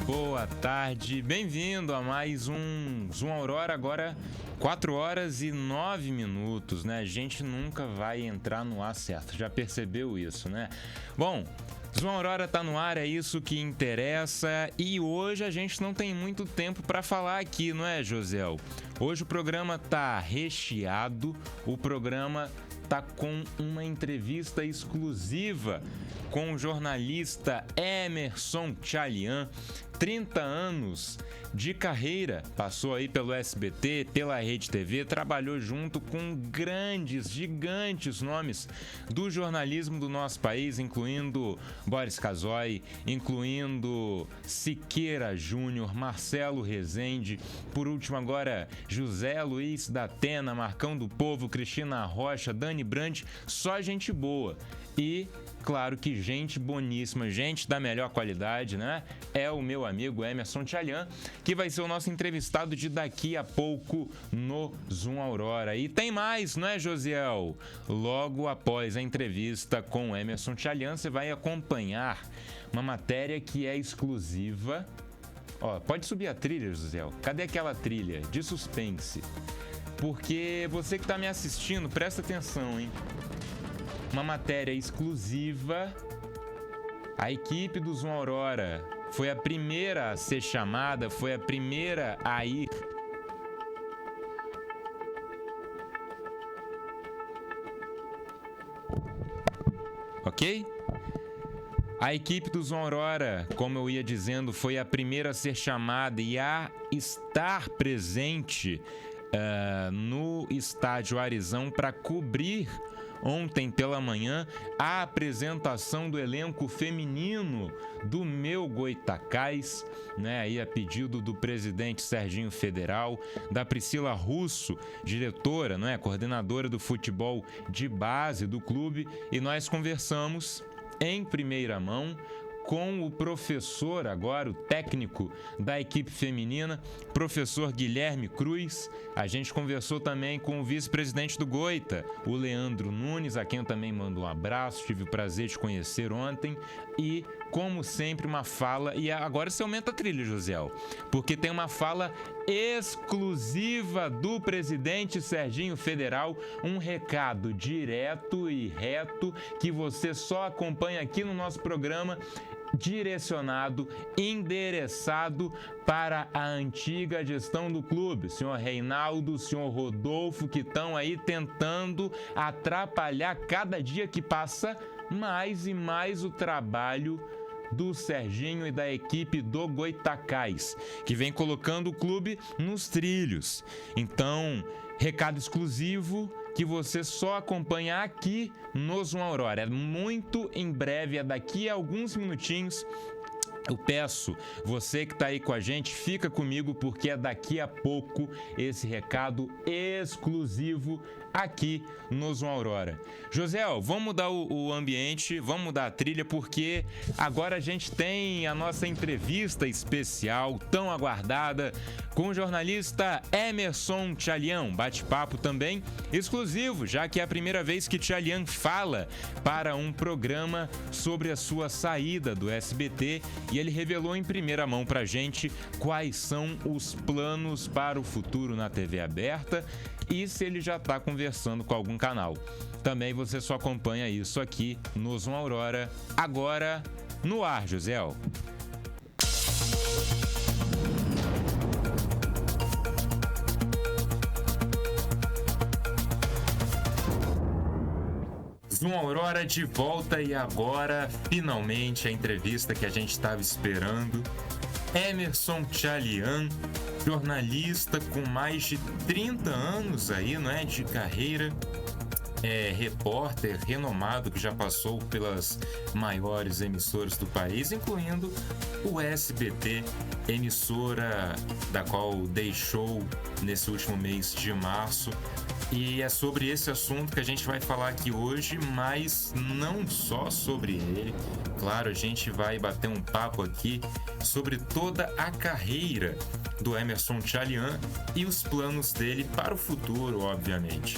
boa tarde, bem-vindo a mais um Zoom Aurora, agora 4 horas e 9 minutos, né? A gente nunca vai entrar no ar certo, já percebeu isso, né? Bom, Zoom Aurora tá no ar, é isso que interessa, e hoje a gente não tem muito tempo para falar aqui, não é, Josiel? Hoje o programa tá recheado, o programa tá com uma entrevista exclusiva com o jornalista Emerson Tchalian, 30 anos de carreira, passou aí pelo SBT, pela Rede TV, trabalhou junto com gigantes nomes do jornalismo do nosso país, incluindo Boris Casoy, incluindo Siqueira Júnior, Marcelo Rezende, por último agora José Luiz da Atena, Marcão do Povo, Cristina Rocha, Dani Brandt, só gente boa. E, claro que gente boníssima, gente da melhor qualidade, né? É o meu amigo Emerson Tchalian, que vai ser o nosso entrevistado de daqui a pouco no Zoom Aurora. E tem mais, não é, Josiel? Logo após a entrevista com o Emerson Tchalian, você vai acompanhar uma matéria que é exclusiva. Ó, pode subir a trilha, Josiel. Cadê aquela trilha de suspense? Porque você que está me assistindo, presta atenção, hein? Uma matéria exclusiva. A equipe do Zoom Aurora foi a primeira a ser chamada, foi a primeira a ir. Ok? A equipe do Zoom Aurora, como eu ia dizendo, foi a primeira a ser chamada e a estar presente no estádio Arizão para cobrir ontem pela manhã a apresentação do elenco feminino do meu Goitacás, né? Aí a pedido do presidente Serginho Federal, da Priscila Russo, diretora, né? Coordenadora do futebol de base do clube, e nós conversamos em primeira mão com o professor, agora o técnico da equipe feminina, professor Guilherme Cruz. A gente conversou também com o vice-presidente do Goita, o Leandro Nunes, a quem eu também mando um abraço, tive o prazer de conhecer ontem. E, como sempre, uma fala, e agora você aumenta a trilha, Josiel, porque tem uma fala exclusiva do presidente Serginho Federal, um recado direto e reto que você só acompanha aqui no nosso programa, direcionado, endereçado para a antiga gestão do clube, senhor Reinaldo, senhor Rodolfo, que estão aí tentando atrapalhar cada dia que passa mais e mais o trabalho do Serginho e da equipe do Goitacás, que vem colocando o clube nos trilhos. Então, recado exclusivo que você só acompanha aqui no Zoom Aurora. É muito em breve, é daqui a alguns minutinhos. Eu peço, você que está aí com a gente, fica comigo porque é daqui a pouco esse recado exclusivo aqui no Zoom Aurora. Josiel, vamos mudar o ambiente, vamos mudar a trilha, porque agora a gente tem a nossa entrevista especial, tão aguardada, com o jornalista Emerson Tchalian. Bate-papo também exclusivo, já que é a primeira vez que Tchalian fala para um programa sobre a sua saída do SBT, e ele revelou em primeira mão pra gente quais são os planos para o futuro na TV aberta e se ele já está conversando com algum canal. Também você só acompanha isso aqui no Zoom Aurora, agora no ar, Josiel. Zoom Aurora de volta, e agora, finalmente, a entrevista que a gente estava esperando. Emerson Tchalian, jornalista com mais de 30 anos aí, não é, de carreira, repórter renomado que já passou pelas maiores emissoras do país, incluindo o SBT, emissora da qual deixou nesse último mês de março. E é sobre esse assunto que a gente vai falar aqui hoje, mas não só sobre ele. Claro, a gente vai bater um papo aqui sobre toda a carreira do Emerson Tchalian e os planos dele para o futuro, obviamente.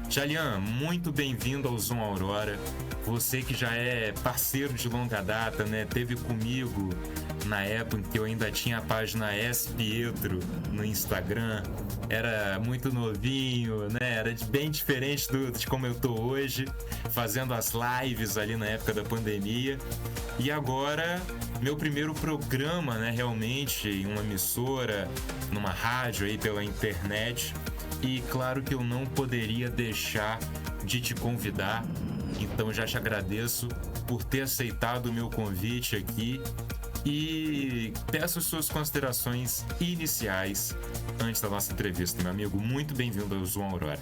Tchalian, muito bem-vindo ao Zoom Aurora. Você que já é parceiro de longa data, né? Teve comigo na época em que eu ainda tinha a página S Pietro no Instagram. Era muito novinho, né? Era bem diferente de como eu tô hoje, fazendo as lives ali na época da pandemia. E agora, meu primeiro programa, né? Realmente, em uma emissora, numa rádio aí pela internet. E claro que eu não poderia deixar de te convidar. Então já te agradeço por ter aceitado o meu convite aqui e peço suas considerações iniciais antes da nossa entrevista, meu amigo. Muito bem-vindo ao João Aurora.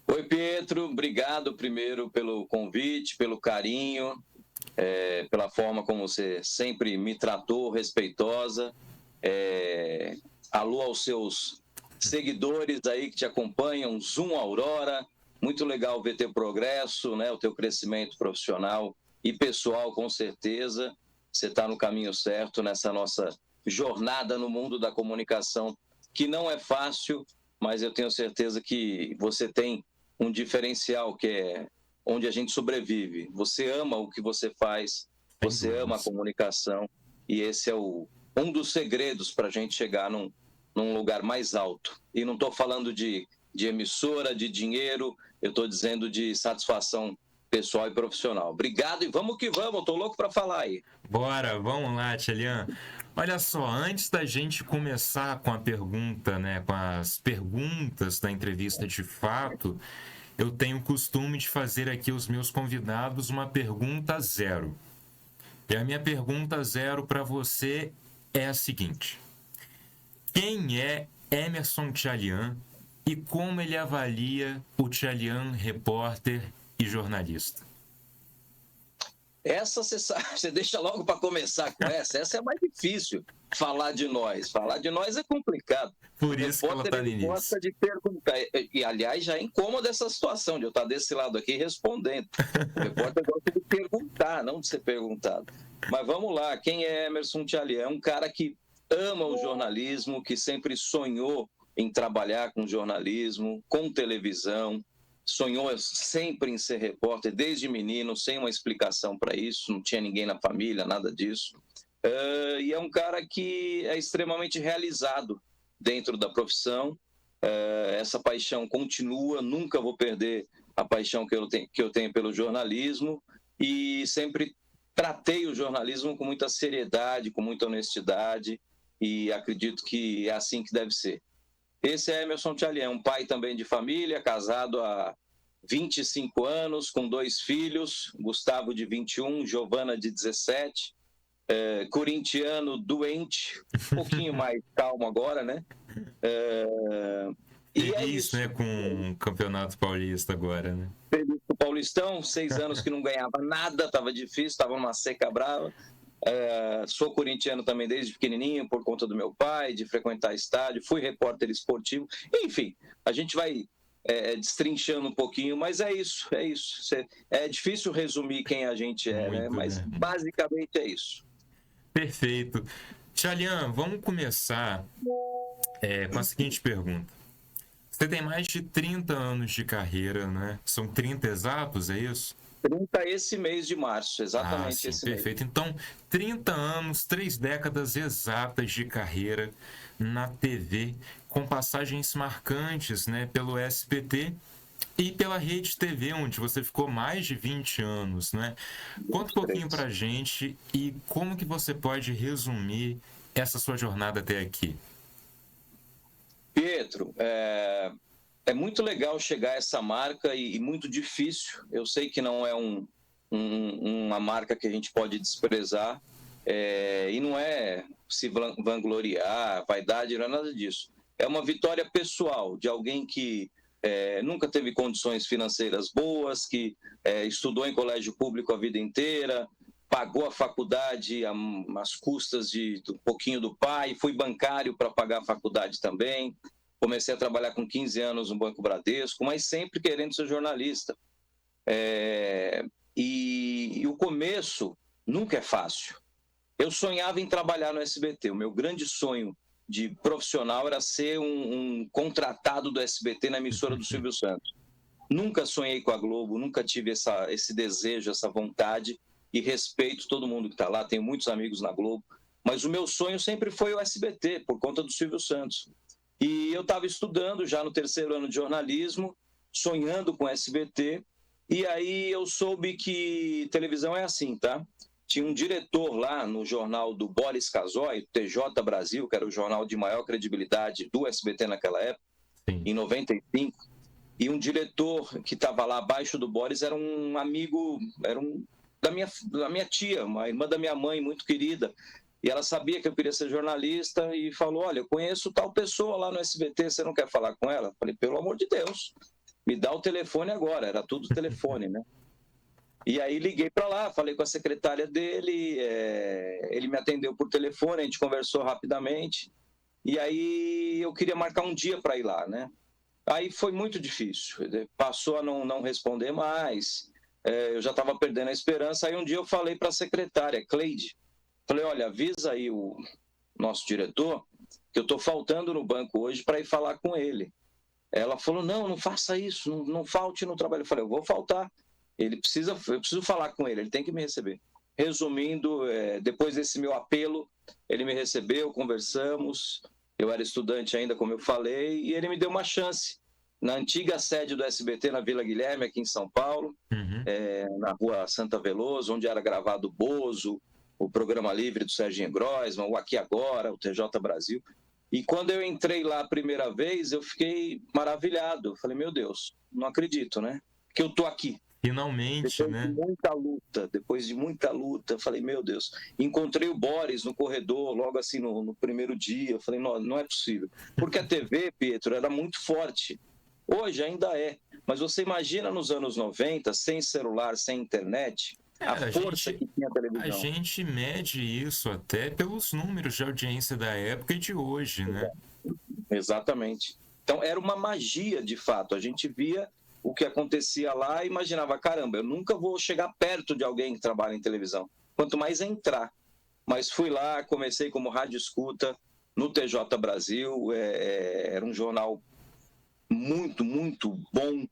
Oi, Pietro. Obrigado primeiro pelo convite, pelo carinho, pela forma como você sempre me tratou, respeitosa. Alô aos seus seguidores aí que te acompanham, Zoom Aurora. Muito legal ver teu progresso, né? O teu crescimento profissional e pessoal, com certeza. Você está no caminho certo nessa nossa jornada no mundo da comunicação, que não é fácil, mas eu tenho certeza que você tem um diferencial, que é onde a gente sobrevive. Você ama o que você faz, você ama a comunicação, e esse é um dos segredos para a gente chegar num lugar mais alto. E não estou falando de emissora, de dinheiro, eu estou dizendo de satisfação pessoal e profissional. Obrigado e vamos que vamos, estou louco para falar aí. Bora, vamos lá, Tchelian. Olha só, antes da gente começar com a pergunta, né, com as perguntas da entrevista de fato, eu tenho o costume de fazer aqui aos meus convidados uma pergunta zero. E a minha pergunta zero para você é a seguinte: quem é Emerson Tchelian e como ele avalia o Tchelian repórter e jornalista? Essa você deixa logo para começar com essa é mais difícil, falar de nós. Falar de nós é complicado. Por isso que ela está no início. Gosta de perguntar. E, aliás, já é incômoda essa situação de eu estar desse lado aqui respondendo. O repórter gosta de perguntar, não de ser perguntado. Mas vamos lá, quem é Emerson Tchelian? É um cara que ama o jornalismo, que sempre sonhou em trabalhar com jornalismo, com televisão, sonhou sempre em ser repórter desde menino, sem uma explicação para isso, não tinha ninguém na família, nada disso. E é um cara que é extremamente realizado dentro da profissão. Essa paixão continua, nunca vou perder a paixão que eu tenho pelo jornalismo, e sempre tratei o jornalismo com muita seriedade, com muita honestidade, e acredito que é assim que deve ser. Esse é Emerson Tchelian, um pai também de família, casado há 25 anos, com 2 filhos, Gustavo de 21, Giovana de 17, corintiano doente, um pouquinho mais calmo agora, né? E é isso, né, com o Campeonato Paulista agora, né? Feliz com o Paulistão, 6 anos que não ganhava nada, estava difícil, estava numa seca brava. Sou corintiano também desde pequenininho, por conta do meu pai, de frequentar estádio, fui repórter esportivo, enfim, a gente vai destrinchando um pouquinho, mas é isso. É difícil resumir quem a gente é, né? Mas basicamente é isso. Perfeito. Tchelian, vamos começar com a seguinte pergunta. Você tem mais de 30 anos de carreira, né? São 30 exatos, é isso? 30 esse mês de março, exatamente sim, esse perfeito. mês. Então, 30 anos, 3 décadas exatas de carreira na TV, com passagens marcantes, né, pelo SBT e pela Rede TV, onde você ficou mais de 20 anos, né? Conta um pouquinho pra gente e como que você pode resumir essa sua jornada até aqui. Pietro, é muito legal chegar a essa marca e muito difícil. Eu sei que não é uma marca que a gente pode desprezar, e não é se vangloriar, vaidade, não é nada disso. É uma vitória pessoal de alguém que nunca teve condições financeiras boas, que estudou em colégio público a vida inteira, pagou a faculdade às custas um pouquinho do pai, fui bancário para pagar a faculdade também. Comecei a trabalhar com 15 anos no Banco Bradesco, mas sempre querendo ser jornalista. E o começo nunca é fácil. Eu sonhava em trabalhar no SBT. O meu grande sonho de profissional era ser um contratado do SBT na emissora do Silvio Santos. Nunca sonhei com a Globo, nunca tive esse desejo, essa vontade, e respeito todo mundo que está lá, tenho muitos amigos na Globo, mas o meu sonho sempre foi o SBT, por conta do Silvio Santos. E eu estava estudando já no 3º ano de jornalismo, sonhando com SBT, e aí eu soube que televisão é assim, tá? Tinha um diretor lá no jornal do Boris Casoy, TJ Brasil, que era o jornal de maior credibilidade do SBT naquela época, Sim. em 95, e um diretor que estava lá abaixo do Boris era um amigo, da minha tia, uma irmã da minha mãe, muito querida, e ela sabia que eu queria ser jornalista e falou, olha, eu conheço tal pessoa lá no SBT, você não quer falar com ela? Eu falei, pelo amor de Deus, me dá o telefone agora, era tudo telefone, né? E aí liguei para lá, falei com a secretária dele, ele me atendeu por telefone, a gente conversou rapidamente, e aí eu queria marcar um dia para ir lá, né? Aí foi muito difícil, passou a não responder mais, eu já estava perdendo a esperança, aí um dia eu falei para a secretária, Cleide, falei, olha, avisa aí o nosso diretor que eu estou faltando no banco hoje para ir falar com ele. Ela falou, não faça isso, não falte no trabalho. Eu falei, eu vou faltar, eu preciso falar com ele tem que me receber. Resumindo, depois desse meu apelo, ele me recebeu, conversamos, eu era estudante ainda, como eu falei, e ele me deu uma chance. Na antiga sede do SBT, na Vila Guilherme, aqui em São Paulo, na rua Santa Veloso, onde era gravado o Bozo, o Programa Livre do Serginho Groisman, o Aqui Agora, o TJ Brasil. E quando eu entrei lá a primeira vez, eu fiquei maravilhado. Eu falei, meu Deus, não acredito, né? Que eu tô aqui. Finalmente, Depois de muita luta, eu falei, meu Deus. Encontrei o Boris no corredor, logo assim no primeiro dia. Eu falei, não é possível. Porque a TV, Pietro, era muito forte. Hoje ainda é. Mas você imagina nos anos 90, sem celular, sem internet, a força que tinha a televisão. A gente mede isso até pelos números de audiência da época e de hoje, né? Exatamente. Então era uma magia, de fato. A gente via o que acontecia lá e imaginava, caramba, eu nunca vou chegar perto de alguém que trabalha em televisão. Quanto mais entrar. Mas fui lá, comecei como rádio escuta no TJ Brasil, era um jornal muito, muito bom,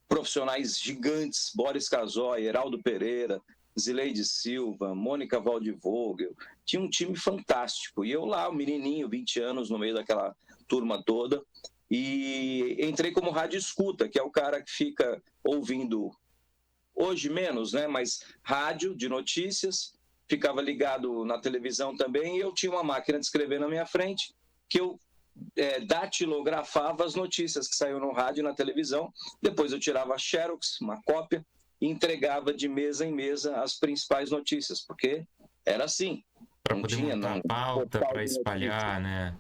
profissionais gigantes, Boris Casoy, Heraldo Pereira, Zileide Silva, Mônica Waldvogel, tinha um time fantástico, e eu lá, um menininho, 20 anos, no meio daquela turma toda, e entrei como rádio escuta, que é o cara que fica ouvindo, hoje menos, né, mas rádio de notícias, ficava ligado na televisão também, e eu tinha uma máquina de escrever na minha frente, que eu datilografava as notícias que saíam no rádio e na televisão, depois eu tirava a xerox, uma cópia, e entregava de mesa em mesa as principais notícias, porque era assim. Para poder montar pauta, para espalhar, né?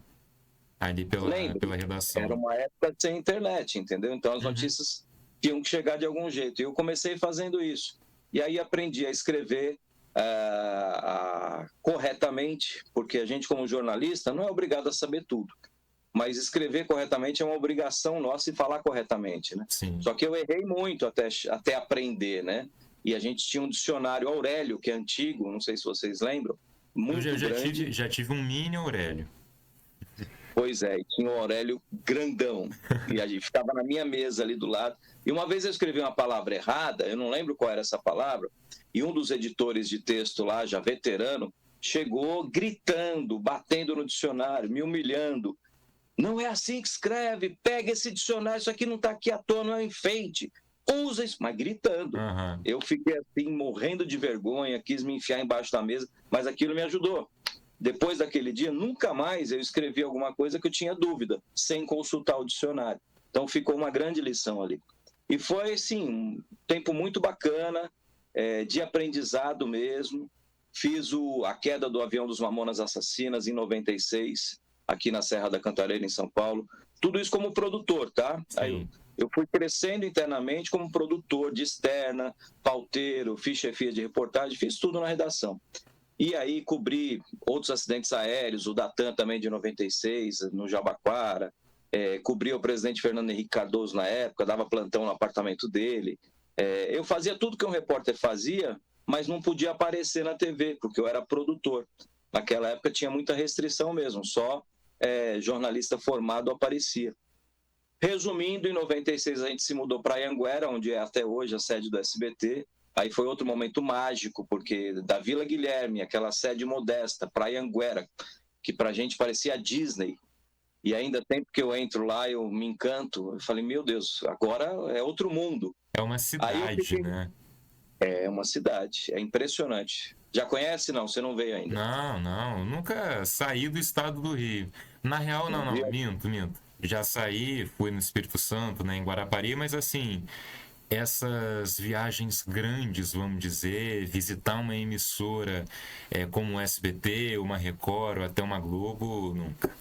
Ali pela redação. Era uma época sem internet, entendeu? Então as notícias tinham que chegar de algum jeito. E eu comecei fazendo isso. E aí aprendi a escrever corretamente, porque a gente, como jornalista, não é obrigado a saber tudo. Mas escrever corretamente é uma obrigação nossa e falar corretamente, né? Sim. Só que eu errei muito até aprender, né? E a gente tinha um dicionário Aurélio, que é antigo, não sei se vocês lembram, muito grande. Já tive um mini Aurélio. Pois é, e tinha um Aurélio grandão, e a gente ficava na minha mesa ali do lado. E uma vez eu escrevi uma palavra errada, eu não lembro qual era essa palavra, e um dos editores de texto lá, já veterano, chegou gritando, batendo no dicionário, me humilhando. Não é assim que escreve, pega esse dicionário, isso aqui não está aqui à toa, não é um enfeite. Usa isso, mas gritando. Eu fiquei assim, morrendo de vergonha, quis me enfiar embaixo da mesa, mas aquilo me ajudou. Depois daquele dia, nunca mais eu escrevi alguma coisa que eu tinha dúvida, sem consultar o dicionário. Então ficou uma grande lição ali. E foi, assim, um tempo muito bacana, de aprendizado mesmo. Fiz a queda do avião dos Mamonas Assassinas em 96, aqui na Serra da Cantareira, em São Paulo. Tudo isso como produtor, tá? Aí eu fui crescendo internamente como produtor de externa, pauteiro, fiz chefia de reportagem, fiz tudo na redação. E aí cobri outros acidentes aéreos, o da TAM também de 96, no Jabaquara, cobri o presidente Fernando Henrique Cardoso na época, dava plantão no apartamento dele. Eu fazia tudo que um repórter fazia, mas não podia aparecer na TV, porque eu era produtor. Naquela época tinha muita restrição mesmo, só jornalista formado aparecia. Resumindo, em 96 a gente se mudou para Anhanguera, onde é até hoje a sede do SBT. Aí foi outro momento mágico, porque da Vila Guilherme, aquela sede modesta, para Anhanguera, que para a gente parecia a Disney, e ainda sempre que eu entro lá eu me encanto. Eu falei, meu Deus, agora é outro mundo. É uma Aí eu cidade, fiquei... né? É uma cidade, é impressionante. Já conhece? Não, você não veio ainda. Não, nunca saí do estado do Rio. Na real, Não não, viu? minto. Já saí, fui no Espírito Santo, né, em Guarapari, mas assim, essas viagens grandes, vamos dizer, visitar uma emissora como o SBT, uma Record ou até uma Globo, nunca.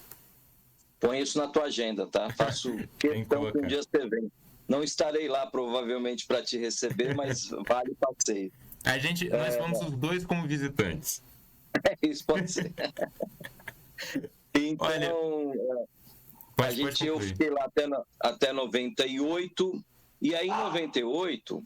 Põe isso na tua agenda, tá? Faço Tem que questão que um colocar. dia você venha. Não estarei lá provavelmente para te receber, mas vale o passeio. Nós fomos os dois como visitantes. Isso pode ser. Olha, Então, pode eu concluir. fiquei lá até 98, e aí em 98,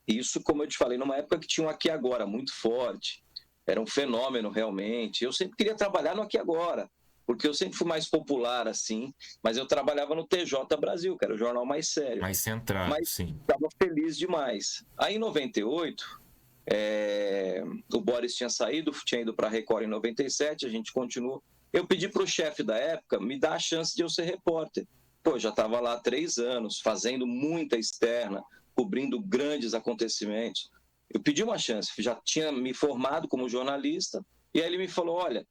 isso, como eu te falei, numa época que tinha um Aqui Agora muito forte, era um fenômeno realmente. Eu sempre queria trabalhar no Aqui Agora, porque eu sempre fui mais popular assim, mas eu trabalhava no TJ Brasil, que era o jornal mais sério. Mais centrado, Mas sim. estava feliz demais. Aí em 98, o Boris tinha saído, tinha ido para a Record em 97, a gente continuou. Eu pedi para o chefe da época me dar a chance de eu ser repórter. Pô, já estava lá há 3 anos, fazendo muita externa, cobrindo grandes acontecimentos. Eu pedi uma chance, já tinha me formado como jornalista, e aí ele me falou, olha,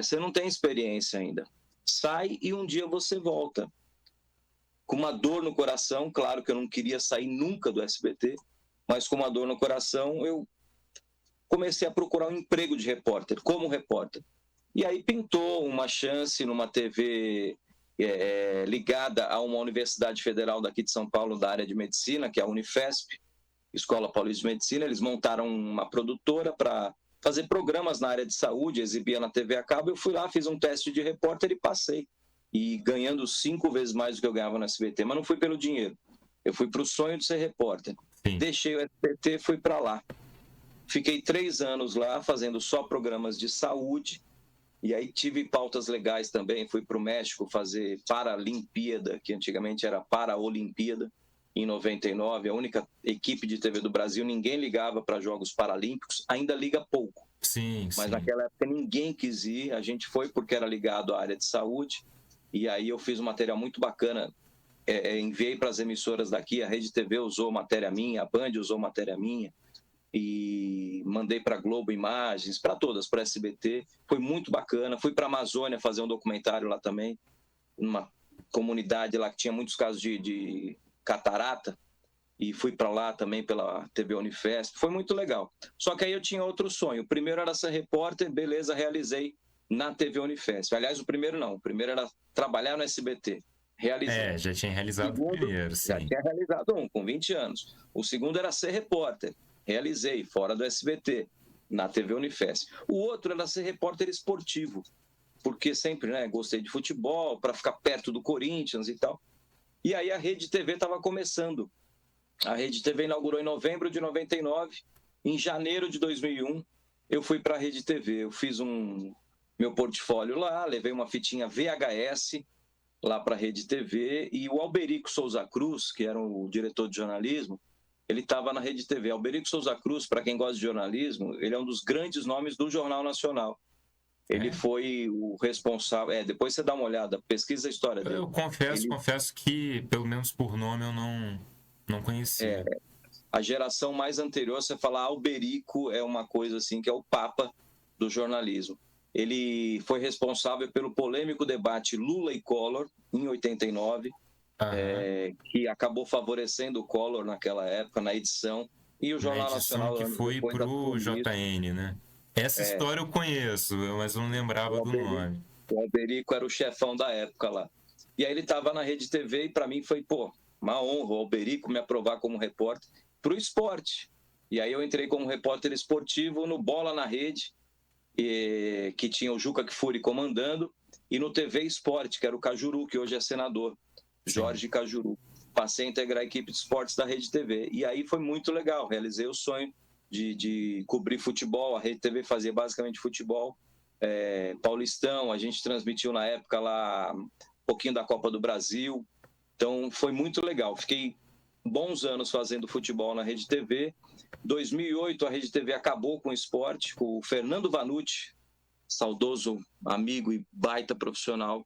você não tem experiência ainda, sai e um dia você volta. Com uma dor no coração, claro que eu não queria sair nunca do SBT, mas com uma dor no coração, eu comecei a procurar um emprego de repórter, como repórter. E aí pintou uma chance numa TV ligada a uma universidade federal daqui de São Paulo, da área de medicina, que é a Unifesp, Escola Paulista de Medicina. Eles montaram uma produtora para fazer programas na área de saúde, exibia na TV a cabo. Eu fui lá, fiz um teste de repórter e passei. E ganhando 5 vezes mais do que eu ganhava no SBT, mas não fui pelo dinheiro. Eu fui para o sonho de ser repórter. Sim. Deixei o SBT, fui para lá. Fiquei 3 anos lá, fazendo só programas de saúde. E aí tive pautas legais também. Fui para o México fazer Paralimpíada, que antigamente era Paraolimpíada, em 99. A única equipe de TV do Brasil, ninguém ligava para Jogos Paralímpicos, ainda liga pouco. Sim, Mas sim. naquela época ninguém quis ir, a gente foi porque era ligado à área de saúde. E aí eu fiz um material muito bacana, enviei para as emissoras daqui, a Rede TV usou matéria minha, a Band usou matéria minha, e mandei para Globo Imagens, para todas, para SBT. Foi muito bacana. Fui para a Amazônia fazer um documentário lá também, numa comunidade lá que tinha muitos casos de catarata, e fui para lá também pela TV Unifesp. Foi muito legal. Só que aí eu tinha outro sonho. O primeiro era ser repórter, beleza, realizei na TV Unifesp. Aliás, o primeiro não. O primeiro era trabalhar no SBT. Realizei. Já tinha realizado o primeiro, sim. Já tinha realizado com 20 anos. O segundo era ser repórter. Realizei, fora do SBT, na TV Unifesp. O outro era ser repórter esportivo, porque sempre gostei de futebol, para ficar perto do Corinthians e tal. E aí a Rede TV estava começando. A Rede TV inaugurou em novembro de 99. Em janeiro de 2001, eu fui para a Rede TV. Eu fiz meu portfólio lá, levei uma fitinha VHS lá para a Rede TV, e o Alberico Souza Cruz, que era o diretor de jornalismo, ele estava na Rede TV. Alberico Souza Cruz, para quem gosta de jornalismo, ele é um dos grandes nomes do Jornal Nacional. Ele foi o responsável... depois você dá uma olhada, pesquisa a história dele. Eu confesso que, pelo menos por nome, eu não conhecia. A geração mais anterior, você falar Alberico, é uma coisa assim, que é o papa do jornalismo. Ele foi responsável pelo polêmico debate Lula e Collor, em 89, que acabou favorecendo o Collor naquela época, na edição, e o Jornal Nacional... que foi pro JN, né? Essa história eu conheço, mas eu não lembrava do nome. O Alberico era o chefão da época lá. E aí ele estava na Rede TV e para mim foi, uma honra o Alberico me aprovar como repórter para o esporte. E aí eu entrei como repórter esportivo no Bola na Rede, que tinha o Juca Kfouri comandando, e no TV Esporte, que era o Cajuru, que hoje é senador, Jorge Cajuru. Passei a integrar a equipe de esportes da Rede TV. E aí foi muito legal, realizei o sonho de cobrir futebol. A Rede TV fazia basicamente futebol. Paulistão, a gente transmitiu na época lá pouquinho da Copa do Brasil. Então, foi muito legal. Fiquei bons anos fazendo futebol na Rede TV. 2008, a Rede TV acabou com o esporte, com o Fernando Vanucci, saudoso amigo e baita profissional,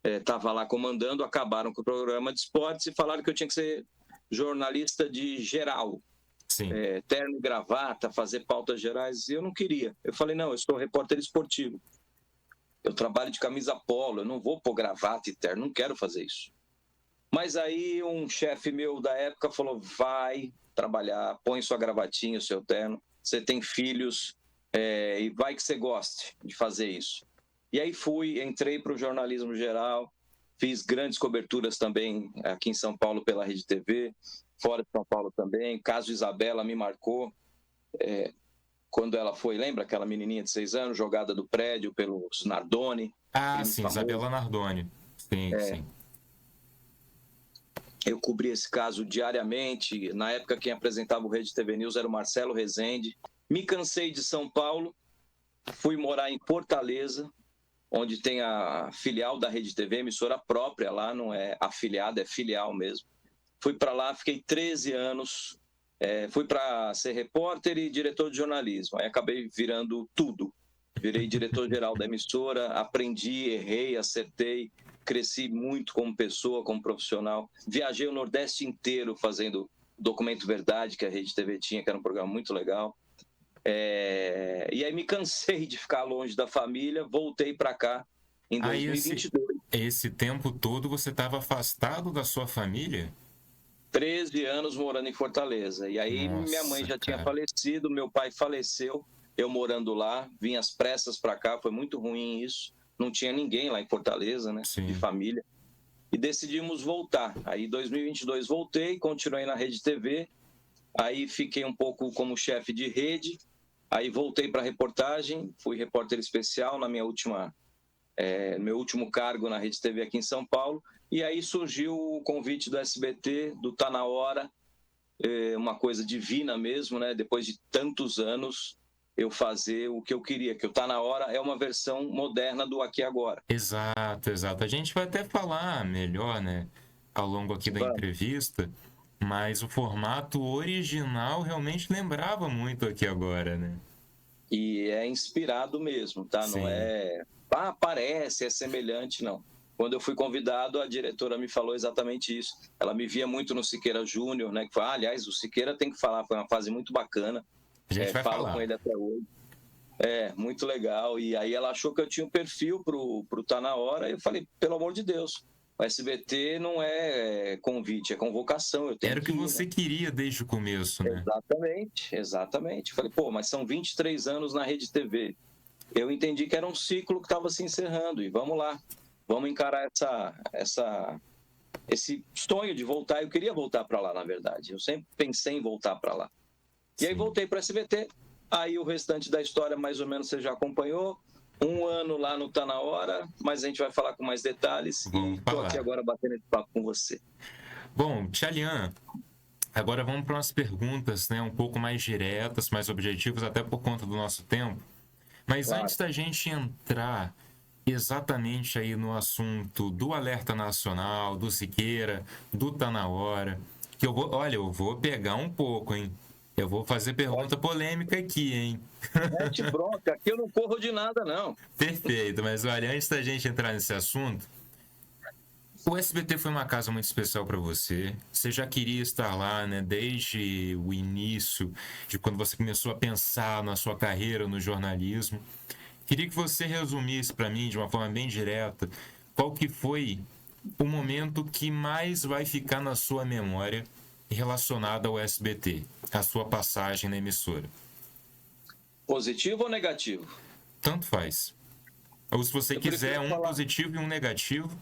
estava lá comandando. Acabaram com o programa de esportes e falaram que eu tinha que ser jornalista de geral. Sim. Terno e gravata, fazer pautas gerais, e eu não queria. Eu falei, não, eu sou repórter esportivo. Eu trabalho de camisa polo, eu não vou pôr gravata e terno, não quero fazer isso. Mas aí um chefe meu da época falou, vai trabalhar, põe sua gravatinha, o seu terno, você tem filhos, e vai que você goste de fazer isso. E aí entrei para o jornalismo geral, fiz grandes coberturas também aqui em São Paulo pela Rede TV, fora de São Paulo também. O caso Isabela me marcou, quando ela foi, lembra aquela menininha de 6 anos, jogada do prédio pelos Nardoni? Sim, famoso. Isabela Nardoni. Sim, sim. Eu cobri esse caso diariamente. Na época, quem apresentava o Rede TV News era o Marcelo Rezende. Me cansei de São Paulo, fui morar em Fortaleza, onde tem a filial da Rede TV, emissora própria lá, não é afiliada, é filial mesmo. Fui para lá, fiquei 13 anos, fui para ser repórter e diretor de jornalismo. Aí acabei virando tudo. Virei diretor-geral da emissora, aprendi, errei, acertei, cresci muito como pessoa, como profissional. Viajei o Nordeste inteiro fazendo Documento Verdade, que a Rede TV tinha, que era um programa muito legal. E aí me cansei de ficar longe da família, voltei para cá em 2022. Esse tempo todo você estava afastado da sua família? 13 anos morando em Fortaleza. E aí minha mãe já tinha falecido, meu pai faleceu, eu morando lá, vim às pressas para cá, foi muito ruim isso. Não tinha ninguém lá em Fortaleza, né, de família. E decidimos voltar. Aí em 2022 voltei, continuei na Rede TV, aí fiquei um pouco como chefe de rede, aí voltei para reportagem, fui repórter especial na meu último cargo na Rede TV aqui em São Paulo, e aí surgiu o convite do SBT, do Tá Na Hora, uma coisa divina mesmo, né? Depois de tantos anos, eu fazer o que eu queria, que o Tá Na Hora é uma versão moderna do Aqui e Agora. Exato, exato. A gente vai até falar melhor, né, ao longo aqui da entrevista, mas o formato original realmente lembrava muito Aqui e Agora, né? E é inspirado mesmo, tá? Sim. Não é... parece, é semelhante, não. Quando eu fui convidado, a diretora me falou exatamente isso. Ela me via muito no Siqueira Júnior, né? Que foi, aliás, o Siqueira tem que falar, foi uma fase muito bacana. A gente vai falo falar. Com ele até hoje. Muito legal. E aí ela achou que eu tinha um perfil pro Tá Na Hora. E eu falei, pelo amor de Deus, o SBT não é convite, é convocação. Eu tenho Era o que você queria desde o começo, né? Exatamente. Falei, mas são 23 anos na Rede TV. Eu entendi que era um ciclo que estava se encerrando e vamos lá, vamos encarar esse sonho de voltar. Eu queria voltar para lá, na verdade. Eu sempre pensei em voltar para lá. E aí voltei para o SBT. Aí o restante da história, mais ou menos, você já acompanhou. 1 ano lá no Tá Na Hora, mas a gente vai falar com mais detalhes. Vamos Estou aqui agora batendo esse papo com você. Bom, Tchalian, agora vamos para umas perguntas, né, um pouco mais diretas, mais objetivas, até por conta do nosso tempo. Mas antes da gente entrar exatamente aí no assunto do Alerta Nacional, do Siqueira, do Tá Na Hora, que eu vou pegar um pouco, hein? Eu vou fazer pergunta polêmica aqui, hein? Mete bronca, aqui eu não corro de nada, não. Perfeito, mas olha, antes da gente entrar nesse assunto, o SBT foi uma casa muito especial para você. Você já queria estar lá, né? Desde o início, de quando você começou a pensar na sua carreira no jornalismo. Queria que você resumisse para mim, de uma forma bem direta, qual que foi o momento que mais vai ficar na sua memória relacionado ao SBT, a sua passagem na emissora. Positivo ou negativo? Tanto faz. Ou se você quiser um positivo e um negativo.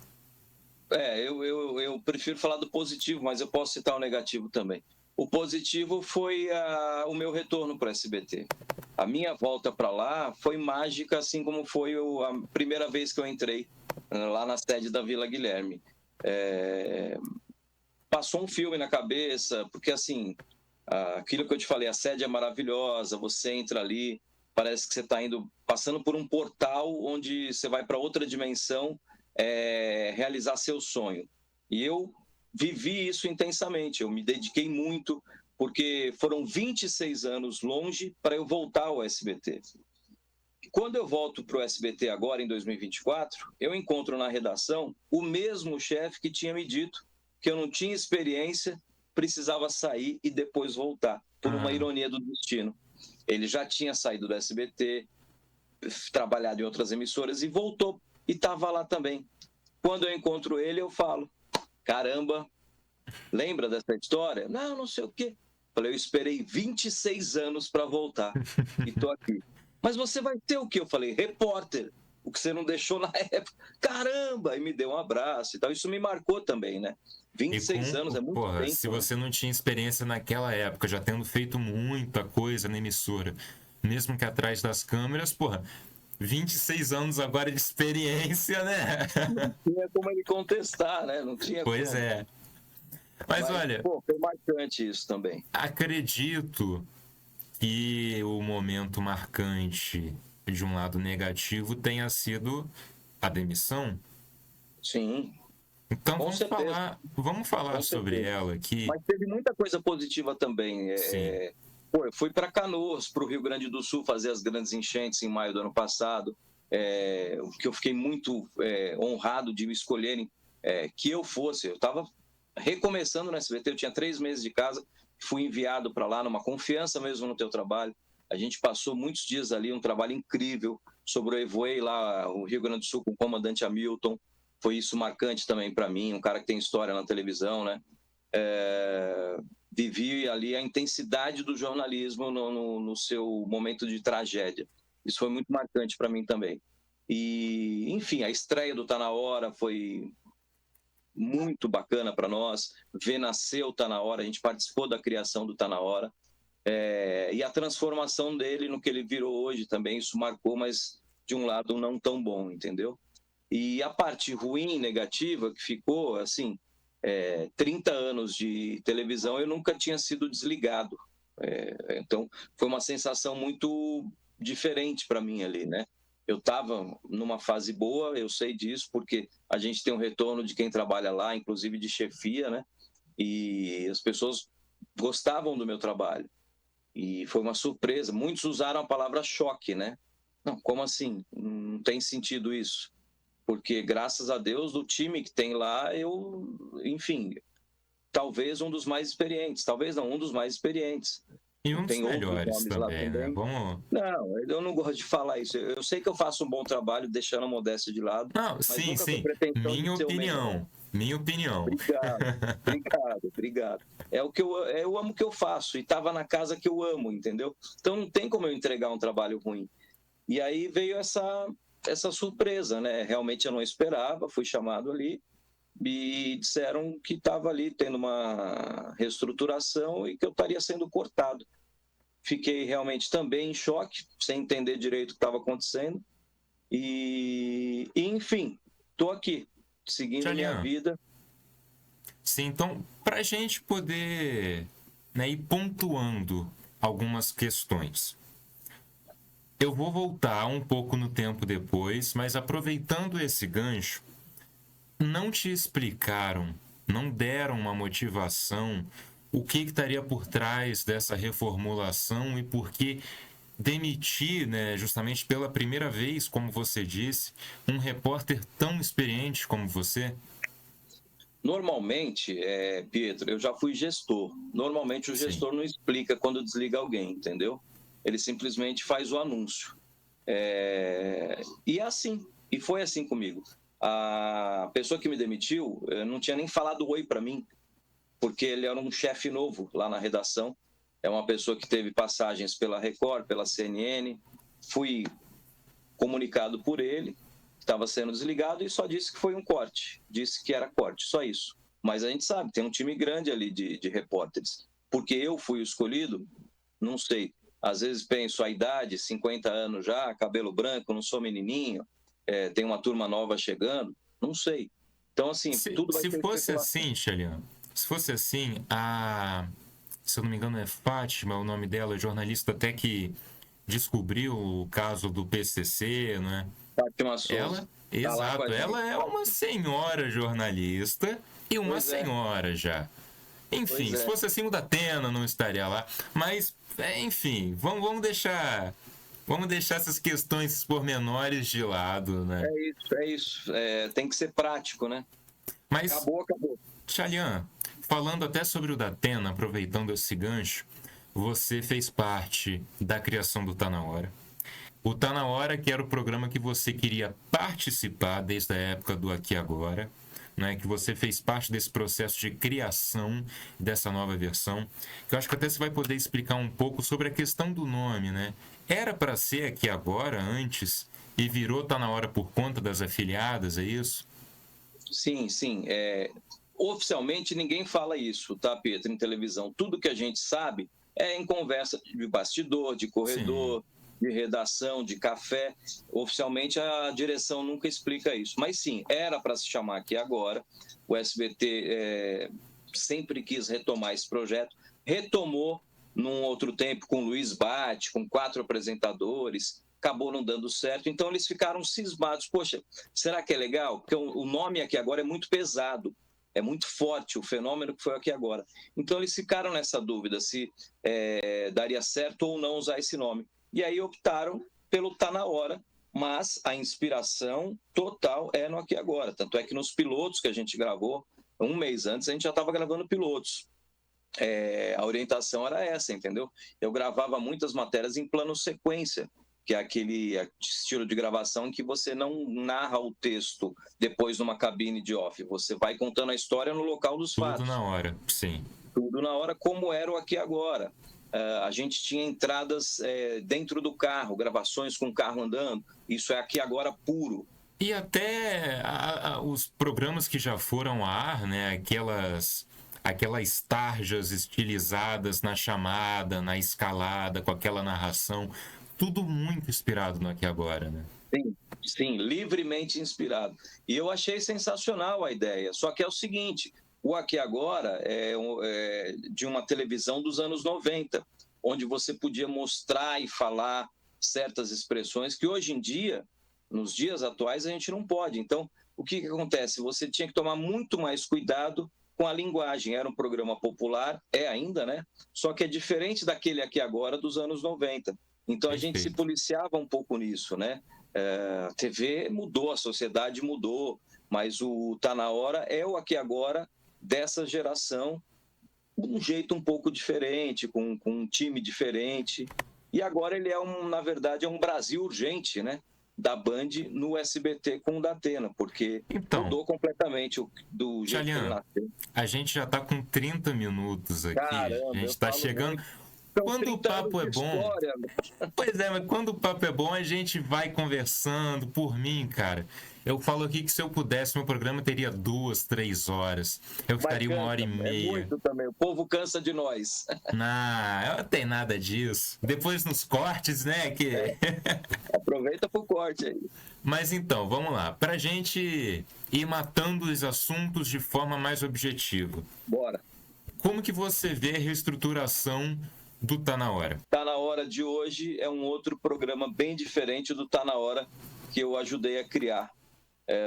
Eu prefiro falar do positivo, mas eu posso citar o negativo também. O positivo foi o meu retorno para o SBT. A minha volta para lá foi mágica, assim como foi a primeira vez que eu entrei lá na sede da Vila Guilherme. Passou um filme na cabeça, porque assim, aquilo que eu te falei, a sede é maravilhosa, você entra ali, parece que você está passando por um portal onde você vai para outra dimensão realizar seu sonho. E eu vivi isso intensamente, eu me dediquei muito, porque foram 26 anos longe para eu voltar ao SBT. Quando eu volto para o SBT agora, em 2024, eu encontro na redação o mesmo chefe que tinha me dito que eu não tinha experiência, precisava sair e depois voltar, por uma ironia do destino. Ele já tinha saído do SBT, trabalhado em outras emissoras e voltou, e estava lá também. Quando eu encontro ele, eu falo, caramba, lembra dessa história? Não, não sei o quê. Falei, eu esperei 26 anos para voltar e estou aqui. Mas você vai ter o quê? Eu falei, repórter, o que você não deixou na época. Caramba! E me deu um abraço e tal. Isso me marcou também, né? 26 anos é muito tempo. Se você não tinha experiência naquela época, já tendo feito muita coisa na emissora, mesmo que atrás das câmeras, 26 anos agora de experiência, né? Não tinha como ele contestar, né? Não tinha Pois como. é. Mas olha... foi marcante isso também. Acredito que o momento marcante de um lado negativo tenha sido a demissão. Sim. Então vamos falar sobre ela aqui. Mas teve muita coisa positiva também. Eu fui para Canoas, para o Rio Grande do Sul, fazer as grandes enchentes em maio do ano passado, que eu fiquei muito honrado de me escolherem que eu fosse. Eu estava recomeçando no SBT, eu tinha 3 meses de casa, fui enviado para lá numa confiança mesmo no teu trabalho. A gente passou muitos dias ali, um trabalho incrível, sobrevoei lá o Rio Grande do Sul com o comandante Hamilton. Foi isso marcante também para mim, um cara que tem história na televisão, né? Vivi ali a intensidade do jornalismo no seu momento de tragédia. Isso foi muito marcante para mim também. E, enfim, a estreia do Tá Na Hora foi muito bacana para nós. Ver nascer o Tá Na Hora, a gente participou da criação do Tá Na Hora. E a transformação dele no que ele virou hoje também, isso marcou, mas de um lado não tão bom, entendeu? E a parte ruim, negativa, que ficou, assim, 30 anos de televisão, eu nunca tinha sido desligado. Então, foi uma sensação muito diferente para mim ali, né? Eu estava numa fase boa, eu sei disso, porque a gente tem um retorno de quem trabalha lá, inclusive de chefia, né? E as pessoas gostavam do meu trabalho. E foi uma surpresa. Muitos usaram a palavra choque, né? Não, como assim? Não tem sentido isso. Porque, graças a Deus, do time que tem lá, enfim, talvez um dos mais experientes, talvez não, um dos mais experientes. E um dos melhores também, né? Não, eu não gosto de falar isso. Eu sei que eu faço um bom trabalho, deixando a modéstia de lado. Não, sim. Minha opinião. Obrigado. Eu amo o que eu faço e estava na casa que eu amo, entendeu? Então não tem como eu entregar um trabalho ruim. E aí veio essa surpresa, né? Realmente eu não esperava, fui chamado ali e disseram que estava ali tendo uma reestruturação e que eu estaria sendo cortado. Fiquei realmente também em choque, sem entender direito o que estava acontecendo. E enfim, estou aqui, seguindo minha vida. Sim, então, para a gente poder, né, ir pontuando algumas questões. Eu vou voltar um pouco no tempo depois, mas aproveitando esse gancho, não te explicaram, não deram uma motivação, o que estaria por trás dessa reformulação e por que demitir, né, justamente pela primeira vez, como você disse, um repórter tão experiente como você? Normalmente, Pietro, eu já fui gestor. Normalmente o gestor não explica quando desliga alguém, entendeu? Ele simplesmente faz o anúncio. E é assim, e foi assim comigo. A pessoa que me demitiu não tinha nem falado oi para mim, porque ele era um chefe novo lá na redação. É uma pessoa que teve passagens pela Record, pela CNN. Fui comunicado por ele, estava sendo desligado, e só disse que foi um corte. Disse que era corte, só isso. Mas a gente sabe, tem um time grande ali de repórteres. Porque eu fui o escolhido, não sei. Às vezes penso a idade, 50 anos já, cabelo branco, não sou menininho, tem uma turma nova chegando, não sei. Então, assim, tudo vai ser... Se fosse assim, Xelian, se fosse assim, se eu não me engano é Fátima, o nome dela, jornalista até que descobriu o caso do PCC, né? Fátima Souza. Ela, exato, ela é uma senhora jornalista e uma senhora já. Enfim, se fosse assim, o Datena não estaria lá. Mas, enfim, vamos deixar essas questões, esses pormenores de lado, né? É isso. Tem que ser prático, né? Mas, acabou. Tchalian, falando até sobre o Datena, aproveitando esse gancho, você fez parte da criação do Tá Na Hora. O Tá Na Hora, que era o programa que você queria participar desde a época do Aqui Agora, né, que você fez parte desse processo de criação dessa nova versão, que eu acho que até você vai poder explicar um pouco sobre a questão do nome, né? Era para ser Aqui Agora antes e virou Tá Na Hora por conta das afiliadas, é isso? Sim. Oficialmente ninguém fala isso, tá, Pedro, em televisão. Tudo que a gente sabe é em conversa de bastidor, de corredor, sim, de redação, de café. Oficialmente a direção nunca explica isso. Mas sim, era para se chamar Aqui Agora. O SBT sempre quis retomar esse projeto. Retomou num outro tempo com Luiz Bate, com 4 apresentadores. Acabou não dando certo. Então eles ficaram cismados. Poxa, será que é legal? Porque o nome Aqui Agora é muito pesado. É muito forte o fenômeno que foi Aqui Agora. Então eles ficaram nessa dúvida se daria certo ou não usar esse nome. E aí optaram pelo Tá Na Hora, mas a inspiração total é no Aqui Agora. Tanto é que nos pilotos que a gente gravou, um mês antes, a gente já estava gravando pilotos. A orientação era essa, entendeu? Eu gravava muitas matérias em plano sequência, que é aquele estilo de gravação em que você não narra o texto depois numa cabine de off. Você vai contando a história no local dos fatos. Tudo na hora, sim. Tudo na hora, como era o Aqui Agora. A gente tinha entradas dentro do carro, gravações com o carro andando. Isso é Aqui Agora puro. E até os programas que já foram ao ar, né? Aquelas tarjas estilizadas na chamada, na escalada, com aquela narração, tudo muito inspirado no Aqui Agora, né? Sim, livremente inspirado. E eu achei sensacional a ideia. Só que é o seguinte, o Aqui Agora é de uma televisão dos anos 90, onde você podia mostrar e falar certas expressões que hoje em dia, nos dias atuais, a gente não pode. Então, o que acontece? Você tinha que tomar muito mais cuidado com a linguagem. Era um programa popular, ainda, né? Só que é diferente daquele Aqui Agora dos anos 90. Então, a gente se policiava um pouco nisso, né? A TV mudou, a sociedade mudou, mas o Tá Na Hora é o Aqui Agora dessa geração, de um jeito um pouco diferente, com um time diferente. E agora ele na verdade, é um Brasil Urgente, né? Da Band no SBT com o Datena, porque mudou completamente do jeito que ele nasceu. A gente já está com 30 minutos aqui. Caramba, a gente está chegando... Quando o papo é bom... Pois é, mas quando o papo é bom, a gente vai conversando. Por mim, cara, eu falo aqui que se eu pudesse, meu programa teria 2, 3 horas. Eu ficaria 1h30. É muito também, o povo cansa de nós. Não tem nada disso. Depois nos cortes, né? Aproveita pro corte aí. Mas então, vamos lá. Pra gente ir matando os assuntos de forma mais objetiva. Bora. Como que você vê a reestruturação do Tá Na Hora? Tá Na Hora de hoje é um outro programa bem diferente do Tá Na Hora que eu ajudei a criar.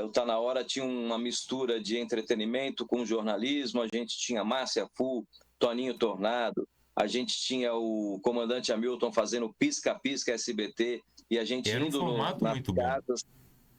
O Tá Na Hora tinha uma mistura de entretenimento com jornalismo, a gente tinha Márcia Fu, Toninho Tornado, a gente tinha o comandante Hamilton fazendo pisca-pisca SBT, e a gente indo nas casas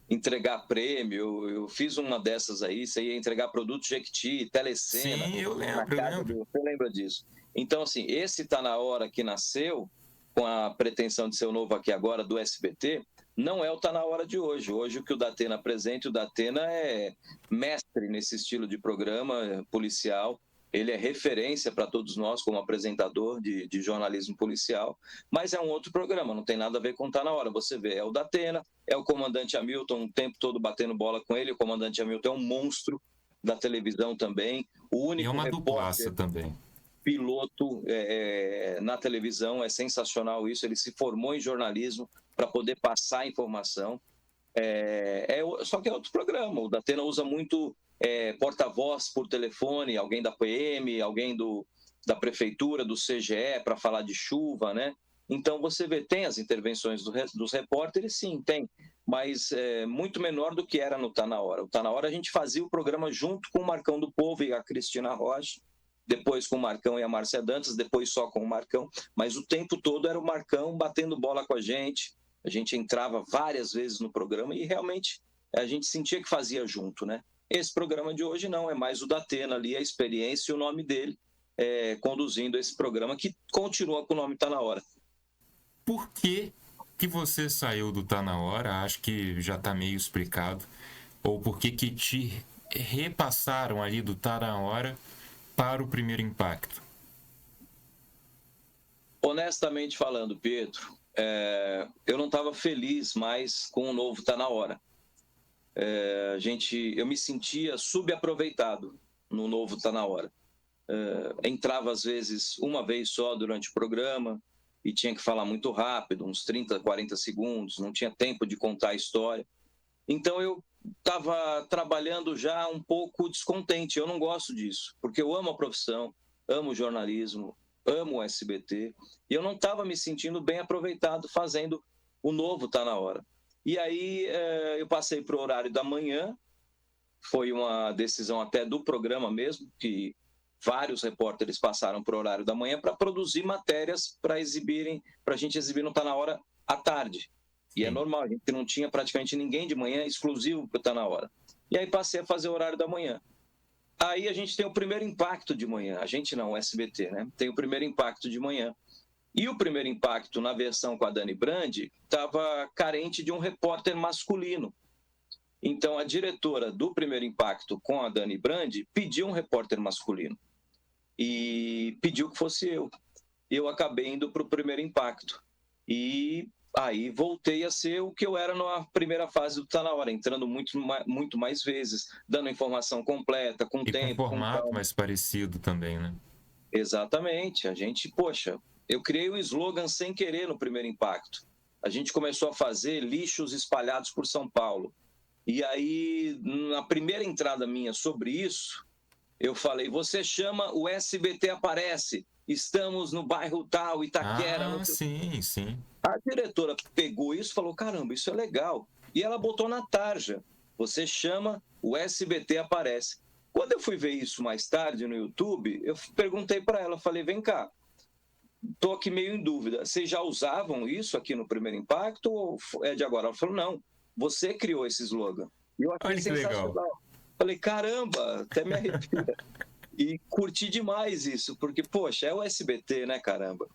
entregar prêmio. Eu fiz uma dessas aí, você ia entregar produto Jequiti, Telecena. Sim, eu lembro. Você lembra disso? Então, assim, esse Tá Na Hora que nasceu com a pretensão de ser o novo Aqui Agora do SBT, não é o Tá Na Hora de hoje. Hoje o que o Datena apresenta, o Datena é mestre nesse estilo de programa policial. Ele é referência para todos nós como apresentador de jornalismo policial, mas é um outro programa, não tem nada a ver com Tá Na Hora. Você vê, é o Datena, é o comandante Hamilton o tempo todo batendo bola com ele. O comandante Hamilton é um monstro da televisão também. O único e é uma duplaça também. Piloto na televisão, é sensacional isso. Ele se formou em jornalismo para poder passar informação. Só que é outro programa. O Datena usa muito porta-voz por telefone, alguém da PM, alguém da prefeitura, do CGE, para falar de chuva, né? Então, você vê, tem as intervenções dos repórteres, sim, tem, mas é muito menor do que era no Tá Na Hora. O Tá Na Hora a gente fazia o programa junto com o Marcão do Povo e a Cristina Rocha, depois com o Marcão e a Márcia Dantas, depois só com o Marcão, mas o tempo todo era o Marcão batendo bola com a gente entrava várias vezes no programa e realmente a gente sentia que fazia junto, né? Esse programa de hoje não, é mais o Datena ali, a experiência e o nome dele conduzindo esse programa que continua com o nome Tá Na Hora. Por que você saiu do Tá Na Hora? Acho que já está meio explicado. Ou por que te repassaram ali do Tá Na Hora para o Primeiro Impacto? Honestamente falando, Pedro, eu não estava feliz mais com o novo Tá Na Hora. Eu me sentia subaproveitado no novo Tá Na Hora. Entrava às vezes uma vez só durante o programa e tinha que falar muito rápido, uns 30, 40 segundos, não tinha tempo de contar a história. Então eu estava trabalhando já um pouco descontente, eu não gosto disso, porque eu amo a profissão, amo o jornalismo, amo o SBT, e eu não estava me sentindo bem aproveitado fazendo o novo Tá Na Hora. E aí eu passei para o horário da manhã, foi uma decisão até do programa mesmo, que vários repórteres passaram para o horário da manhã para produzir matérias para a gente exibir no Tá Na Hora à tarde. E é normal, a gente não tinha praticamente ninguém de manhã exclusivo para o Tá Na Hora. E aí passei a fazer o horário da manhã. Aí a gente tem o Primeiro Impacto de manhã. A gente não, o SBT, né? Tem o Primeiro Impacto de manhã. E o Primeiro Impacto, na versão com a Dani Brandi, estava carente de um repórter masculino. Então a diretora do Primeiro Impacto com a Dani Brandi pediu um repórter masculino. E pediu que fosse eu. Eu acabei indo para o Primeiro Impacto. E aí voltei a ser o que eu era na primeira fase do Tá Na Hora, entrando muito mais vezes, dando informação completa, com tempo. E com formato mais parecido também, né? Exatamente. Eu criei um slogan sem querer no Primeiro Impacto. A gente começou a fazer lixos espalhados por São Paulo. E aí, na primeira entrada minha sobre isso, eu falei, você chama, o SBT aparece. Estamos no bairro tal, Itaquera. Sim. A diretora pegou isso e falou, caramba, isso é legal. E ela botou na tarja, você chama, o SBT aparece. Quando eu fui ver isso mais tarde no YouTube, eu perguntei para ela, falei, vem cá, tô aqui meio em dúvida, vocês já usavam isso aqui no Primeiro Impacto ou é de agora? Ela falou, não, você criou esse slogan. E eu achei sensacional. Legal. Falei, caramba, até me arrepia. E curti demais isso, porque, poxa, é o SBT, né, caramba?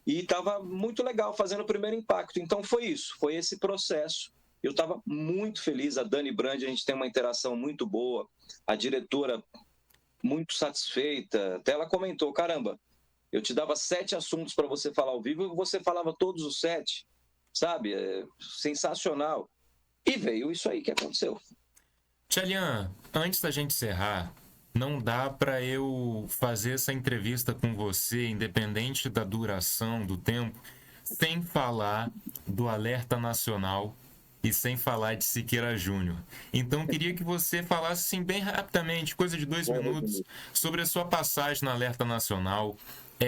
E estava muito legal fazendo o Primeiro Impacto. Então foi isso, foi esse processo. Eu estava muito feliz, a Dani Brandi, a gente tem uma interação muito boa, a diretora muito satisfeita. Até ela comentou, caramba, eu te dava 7 assuntos para você falar ao vivo e você falava todos os 7, sabe? Sensacional. E veio isso aí que aconteceu. Tchalian, antes da gente encerrar, não dá para eu fazer essa entrevista com você, independente da duração, do tempo, sem falar do Alerta Nacional e sem falar de Siqueira Júnior. Então, queria que você falasse assim, bem rapidamente, coisa de 2 minutos, sobre a sua passagem no Alerta Nacional,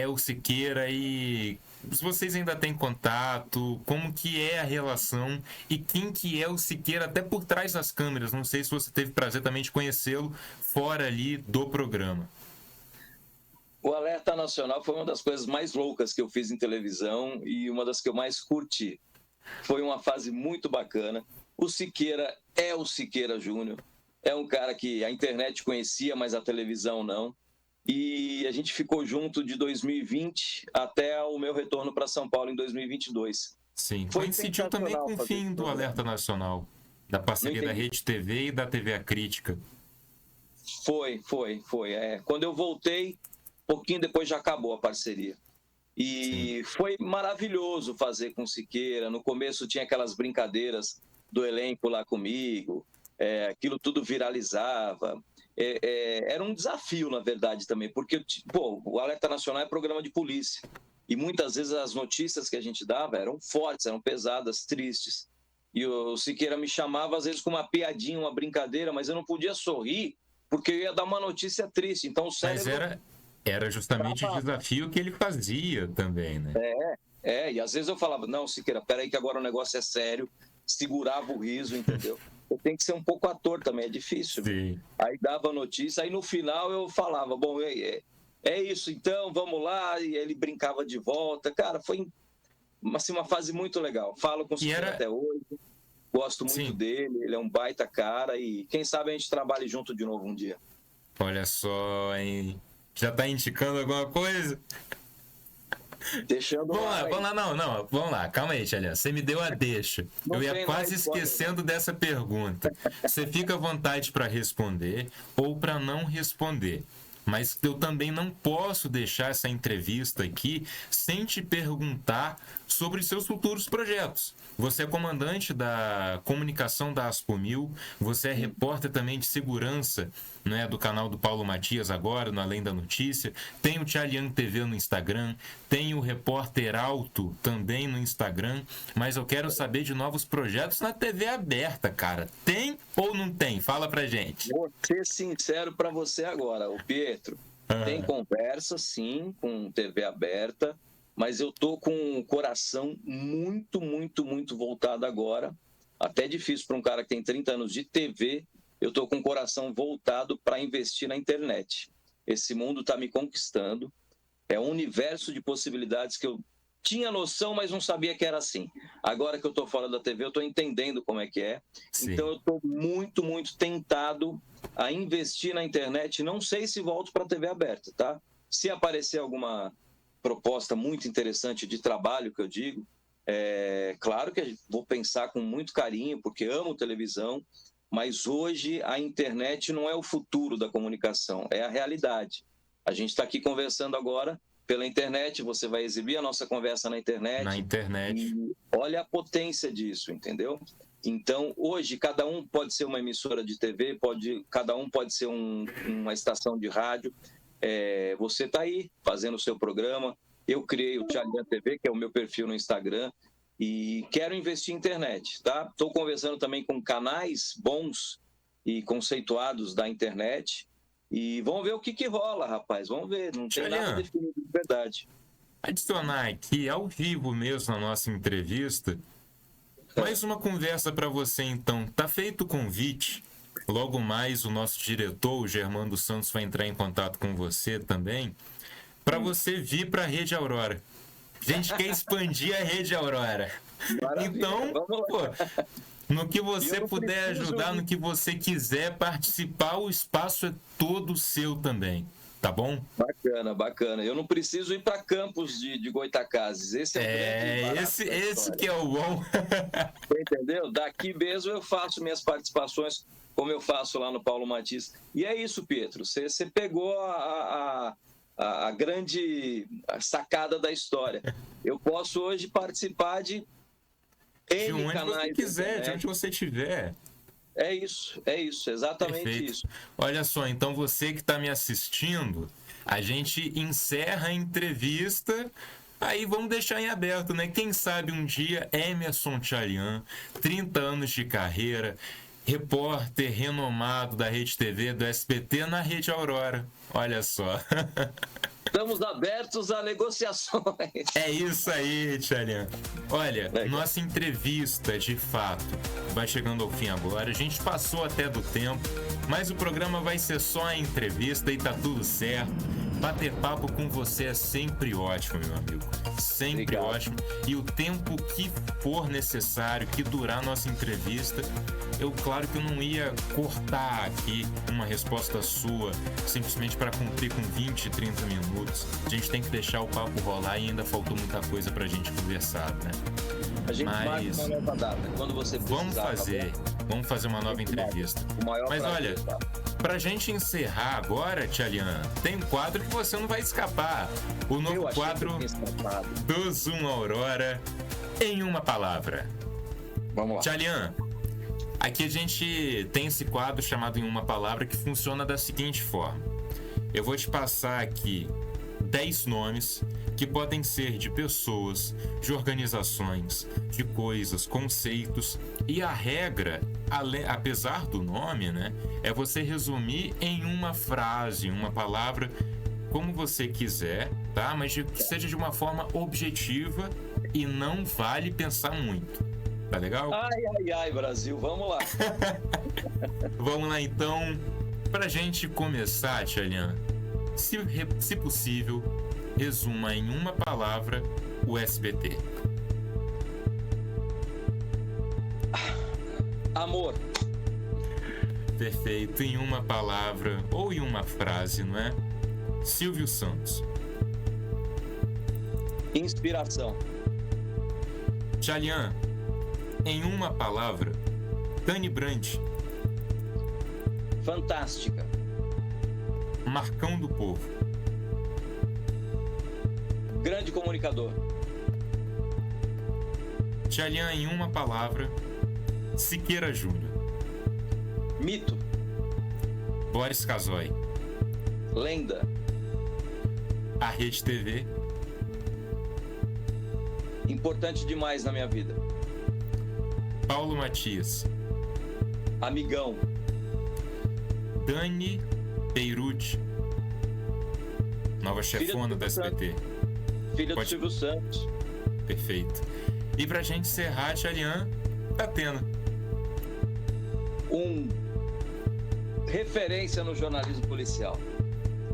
o Siqueira e se vocês ainda têm contato, como que é a relação e quem que é o Siqueira até por trás das câmeras. Não sei se você teve prazer também de conhecê-lo fora ali do programa. O Alerta Nacional foi uma das coisas mais loucas que eu fiz em televisão e uma das que eu mais curti. Foi uma fase muito bacana. O Siqueira é o Siqueira Júnior. É um cara que a internet conhecia, mas a televisão não. E a gente ficou junto de 2020 até o meu retorno para São Paulo em 2022. Sim, coincidiu também com o fim do Alerta Nacional, da parceria da Rede TV e da TV A Crítica. Foi. Quando eu voltei, pouquinho depois já acabou a parceria. E foi maravilhoso fazer com o Siqueira. No começo tinha aquelas brincadeiras do elenco lá comigo, aquilo tudo viralizava. Era um desafio, na verdade, também, porque o Alerta Nacional é programa de polícia. E muitas vezes as notícias que a gente dava eram fortes, eram pesadas, tristes. E o Siqueira me chamava, às vezes, com uma piadinha, uma brincadeira, mas eu não podia sorrir, porque eu ia dar uma notícia triste. Então o cérebro... Mas era justamente o desafio que ele fazia também, né? E às vezes eu falava, não, Siqueira, peraí que agora o negócio é sério, segurava o riso, entendeu? Eu tenho que ser um pouco ator também, é difícil. Sim. Aí dava notícia, aí no final eu falava, bom, é isso então, vamos lá, e ele brincava de volta. Cara, foi assim, uma fase muito legal. Falo com o Siqueira até hoje, gosto muito dele, ele é um baita cara, e quem sabe a gente trabalhe junto de novo um dia. Olha só, hein? Já tá indicando alguma coisa? Deixando vamos lá, não, vamos lá, calma aí, Tchalian, você me deu a deixa. Eu ia quase esquecendo dessa pergunta. Você fica à vontade para responder ou para não responder. Mas eu também não posso deixar essa entrevista aqui sem te perguntar sobre seus futuros projetos. Você é comandante da comunicação da Aspomil, você é repórter também de segurança, né, do canal do Paulo Matias agora, no Além da Notícia, tem o Tchalian TV no Instagram, tem o Repórter Alto também no Instagram, mas eu quero saber de novos projetos na TV aberta, cara. Tem ou não tem? Fala pra gente. Vou ser sincero pra você agora, o Pietro. Tem conversa, sim, com TV aberta, mas eu tô com o coração muito, muito, muito voltado agora. Até difícil para um cara que tem 30 anos de TV, eu tô com o coração voltado para investir na internet. Esse mundo tá me conquistando. É um universo de possibilidades que eu tinha noção, mas não sabia que era assim. Agora que eu tô fora da TV, eu tô entendendo como é que é. Sim. Então eu tô muito, muito tentado a investir na internet. Não sei se volto para a TV aberta, tá? Se aparecer alguma proposta muito interessante de trabalho, que eu digo, claro que vou pensar com muito carinho, porque amo televisão, mas hoje a internet não é o futuro da comunicação, é a realidade. A gente está aqui conversando agora pela internet, você vai exibir a nossa conversa na internet. Na internet. E olha a potência disso, entendeu? Então, hoje, cada um pode ser uma emissora de TV, cada um pode ser uma estação de rádio. Você está aí fazendo o seu programa. Eu criei o Tchalian TV, que é o meu perfil no Instagram, e quero investir em internet, tá? Estou conversando também com canais bons e conceituados da internet. E vamos ver o que rola, rapaz. Vamos ver, não tem nada definido de verdade. Adicionar aqui, ao vivo mesmo, na nossa entrevista, mais uma conversa para você, então. Tá feito o convite. Logo mais, o nosso diretor, o Germano Santos, vai entrar em contato com você também, para você vir para a Rede Aurora. A gente quer expandir a Rede Aurora. Maravilha, então, pô, no que você puder ajudar, no que você quiser participar, o espaço é todo seu também, tá bom? Bacana, bacana. Eu não preciso ir para Campos de Goytacazes. Esse esse que é o bom. Entendeu? Daqui mesmo eu faço minhas participações, como eu faço lá no Paulo Matias. E é isso, Pietro. Você pegou a grande sacada da história. Eu posso hoje participar de onde você quiser, de onde você estiver. É isso, exatamente. Perfeito. Isso. Olha só, então você que está me assistindo, a gente encerra a entrevista, aí vamos deixar em aberto, né? Quem sabe um dia Emerson Tchalian, 30 anos de carreira, repórter renomado da Rede TV, do SBT na Rede Aurora. Olha só. Estamos abertos a negociações. É isso aí, Tchalian. Olha, nossa entrevista, de fato, vai chegando ao fim agora. A gente passou até do tempo, mas o programa vai ser só a entrevista e tá tudo certo. Bater papo com você é sempre ótimo, meu amigo. Sempre ótimo. E o tempo que for necessário, que durar a nossa entrevista, claro que eu não ia cortar aqui uma resposta sua simplesmente para cumprir com 20, 30 minutos. A gente tem que deixar o papo rolar e ainda faltou muita coisa pra gente conversar, né? A gente marca uma nova data, quando você precisar. Vamos fazer uma nova entrevista. Mas olha, pra gente encerrar agora, Tchalian, tem um quadro que você não vai escapar. O novo quadro do Zoom Aurora, em uma palavra. Vamos lá. Tchalian, aqui a gente tem esse quadro chamado Em Uma Palavra, que funciona da seguinte forma. Eu vou te passar aqui 10 nomes que podem ser de pessoas, de organizações, de coisas, conceitos, e a regra, apesar do nome, né, é você resumir em uma frase, uma palavra, como você quiser, tá? Mas que seja de uma forma objetiva e não vale pensar muito. Tá legal? Ai, Brasil, vamos lá. Vamos lá, então. Pra gente começar, Tchalian, se possível, resuma em uma palavra o SBT. Amor. Perfeito. Em uma palavra ou em uma frase, não é? Silvio Santos. Inspiração. Tchalian, em uma palavra, Dani Brandt. Fantástica. Marcão do Povo. Grande comunicador. Tchalian, em uma palavra, Siqueira Júnior. Mito. Boris Casoy. Lenda. A Rede TV. Importante demais na minha vida. Paulo Matias. Amigão. Dani Beirute. Nova chefona do SBT. Filha do Silvio Santos. Perfeito. E pra gente encerrar, Tchalian, Datena. Referência no jornalismo policial.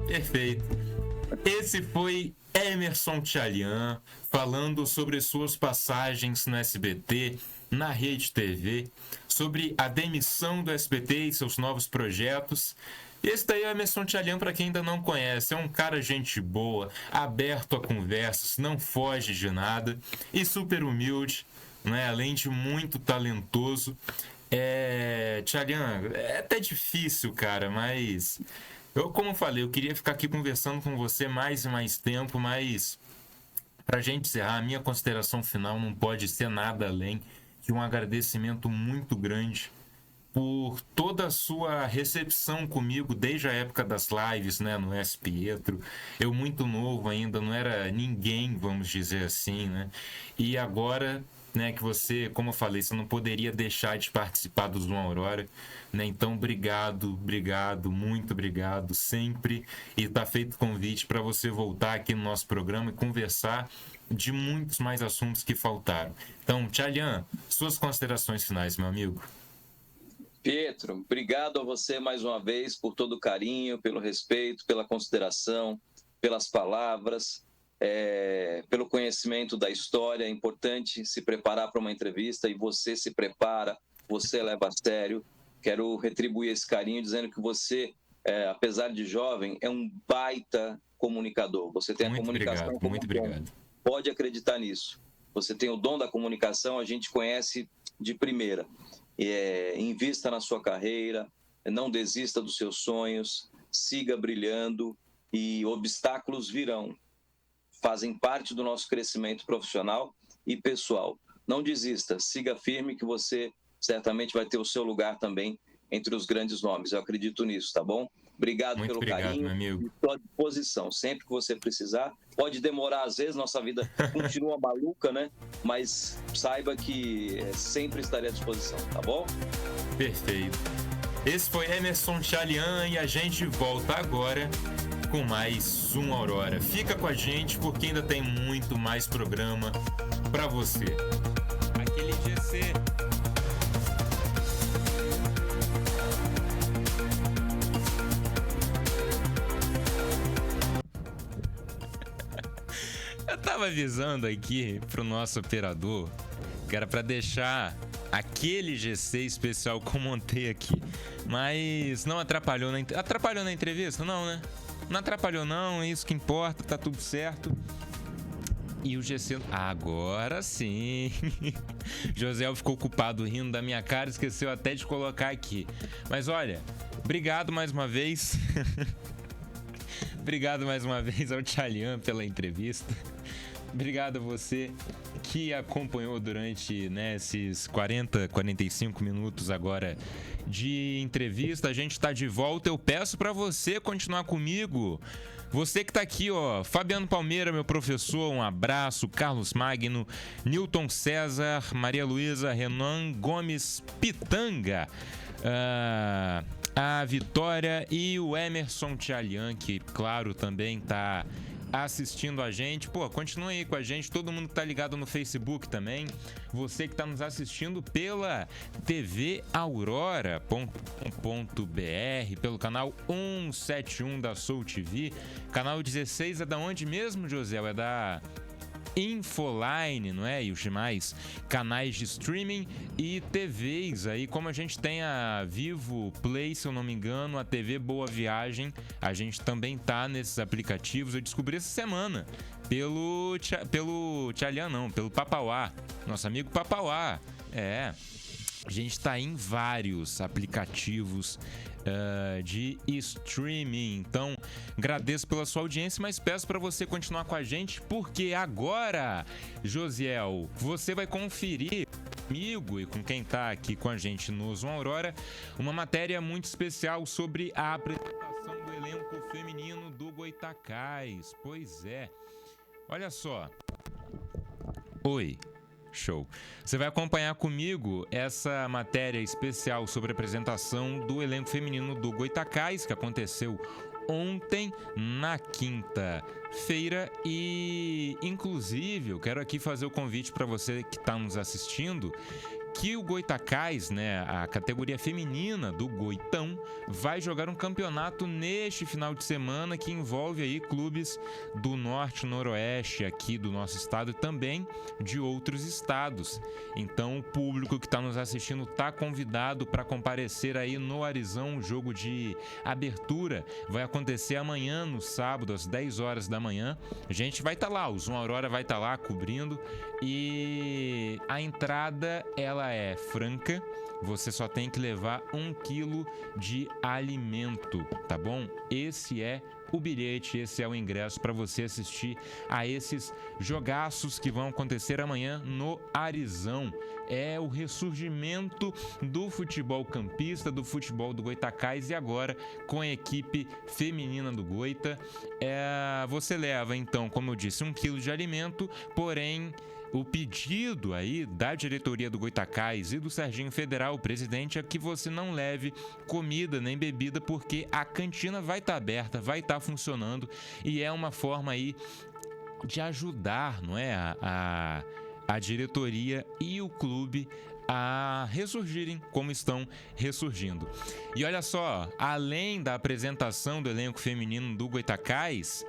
Perfeito. Esse foi Emerson Tchalian falando sobre suas passagens no SBT, na Rede TV, sobre a demissão do SBT e seus novos projetos. Esse daí é o Emerson Tchalian, para quem ainda não conhece. É um cara gente boa, aberto a conversas, não foge de nada e super humilde, né? Além de muito talentoso. Tchalian, é até difícil, cara, mas como eu falei, eu queria ficar aqui conversando com você mais e mais tempo, mas pra gente encerrar, a minha consideração final não pode ser nada além de um agradecimento muito grande por toda a sua recepção comigo desde a época das lives, né, no S. Pietro. Eu muito novo ainda, não era ninguém, vamos dizer assim, né? E agora, né, que você, como eu falei, você não poderia deixar de participar do Zoom Aurora, né? Então, obrigado, muito obrigado sempre. E tá feito o convite para você voltar aqui no nosso programa e conversar de muitos mais assuntos que faltaram. Então, Tchalian, suas considerações finais, meu amigo. Pietro, obrigado a você mais uma vez por todo o carinho, pelo respeito, pela consideração, pelas palavras, pelo conhecimento da história. É importante se preparar para uma entrevista e você se prepara, você leva a sério. Quero retribuir esse carinho dizendo que você, apesar de jovem, é um baita comunicador. Você tem a comunicação. Muito obrigado. Pode acreditar nisso. Você tem o dom da comunicação, a gente conhece de primeira. Invista na sua carreira, não desista dos seus sonhos, siga brilhando e obstáculos virão. Fazem parte do nosso crescimento profissional e pessoal. Não desista, siga firme que você certamente vai ter o seu lugar também entre os grandes nomes. Eu acredito nisso, tá bom? Obrigado pelo carinho, meu amigo. Estou à disposição, sempre que você precisar. Pode demorar às vezes, nossa vida continua maluca, né? Mas saiba que sempre estarei à disposição, tá bom? Perfeito. Esse foi Emerson Tchalian e a gente volta agora com mais um Aurora. Fica com a gente porque ainda tem muito mais programa pra você. Aquele GC. Eu tava avisando aqui pro nosso operador que era pra deixar aquele GC especial que eu montei aqui, mas não atrapalhou na entrevista? Não, né? Não atrapalhou não, é isso que importa, tá tudo certo. E o GC... Agora sim! José ficou ocupado rindo da minha cara, esqueceu até de colocar aqui. Mas olha, obrigado mais uma vez. Obrigado mais uma vez ao Tchalian pela entrevista. Obrigado a você que acompanhou durante, né, esses 45 minutos agora de entrevista. A gente tá de volta. Eu peço para você continuar comigo. Você que tá aqui, ó, Fabiano Palmeira, meu professor, um abraço. Carlos Magno, Newton César, Maria Luísa, Renan Gomes Pitanga, a Vitória e o Emerson Tchalian, que, claro, também tá assistindo a gente. Pô, continue aí com a gente, todo mundo que tá ligado no Facebook também. Você que tá nos assistindo pela tvaurora.com.br, pelo canal 171 da Soul TV. Canal 16 é da onde mesmo, José? É da Infoline, não é? E os demais canais de streaming e TVs aí, como a gente tem a Vivo Play, se eu não me engano, a TV Boa Viagem, a gente também tá nesses aplicativos. Eu descobri essa semana pelo Tchalian, não, pelo Papauá, nosso amigo Papauá. A gente tá em vários aplicativos de streaming. Então, agradeço pela sua audiência, mas peço para você continuar com a gente, porque agora, Josiel, você vai conferir comigo e com quem tá aqui com a gente no Zoom Aurora uma matéria muito especial sobre a apresentação do elenco feminino do Goytacás. Pois é. Olha só. Oi. Show. Você vai acompanhar comigo essa matéria especial sobre a apresentação do elenco feminino do Goytacás, que aconteceu ontem, na quinta-feira. E, inclusive, eu quero aqui fazer o convite para você que está nos assistindo, que o Goytacás, né, a categoria feminina do Goitão, vai jogar um campeonato neste final de semana que envolve aí clubes do norte e noroeste aqui do nosso estado e também de outros estados. Então o público que está nos assistindo está convidado para comparecer aí no Arizão. O jogo de abertura vai acontecer amanhã, no sábado, às 10 horas da manhã. A gente vai estar lá, o Zoom Aurora vai estar lá cobrindo, e a entrada ela é franca. Você só tem que levar 1 quilo de alimento, tá bom? Esse é o bilhete, esse é o ingresso para você assistir a esses jogaços que vão acontecer amanhã no Arizão. É o ressurgimento do futebol campista, do futebol do Goytacás, e agora com a equipe feminina do Goita. Você leva, então, como eu disse, 1 quilo de alimento, porém o pedido aí da diretoria do Goytacás e do Serginho Federal, o presidente, é que você não leve comida nem bebida, porque a cantina vai estar aberta, vai estar funcionando, e é uma forma aí de ajudar, não é, a diretoria e o clube a ressurgirem como estão ressurgindo. E olha só, além da apresentação do elenco feminino do Goytacás,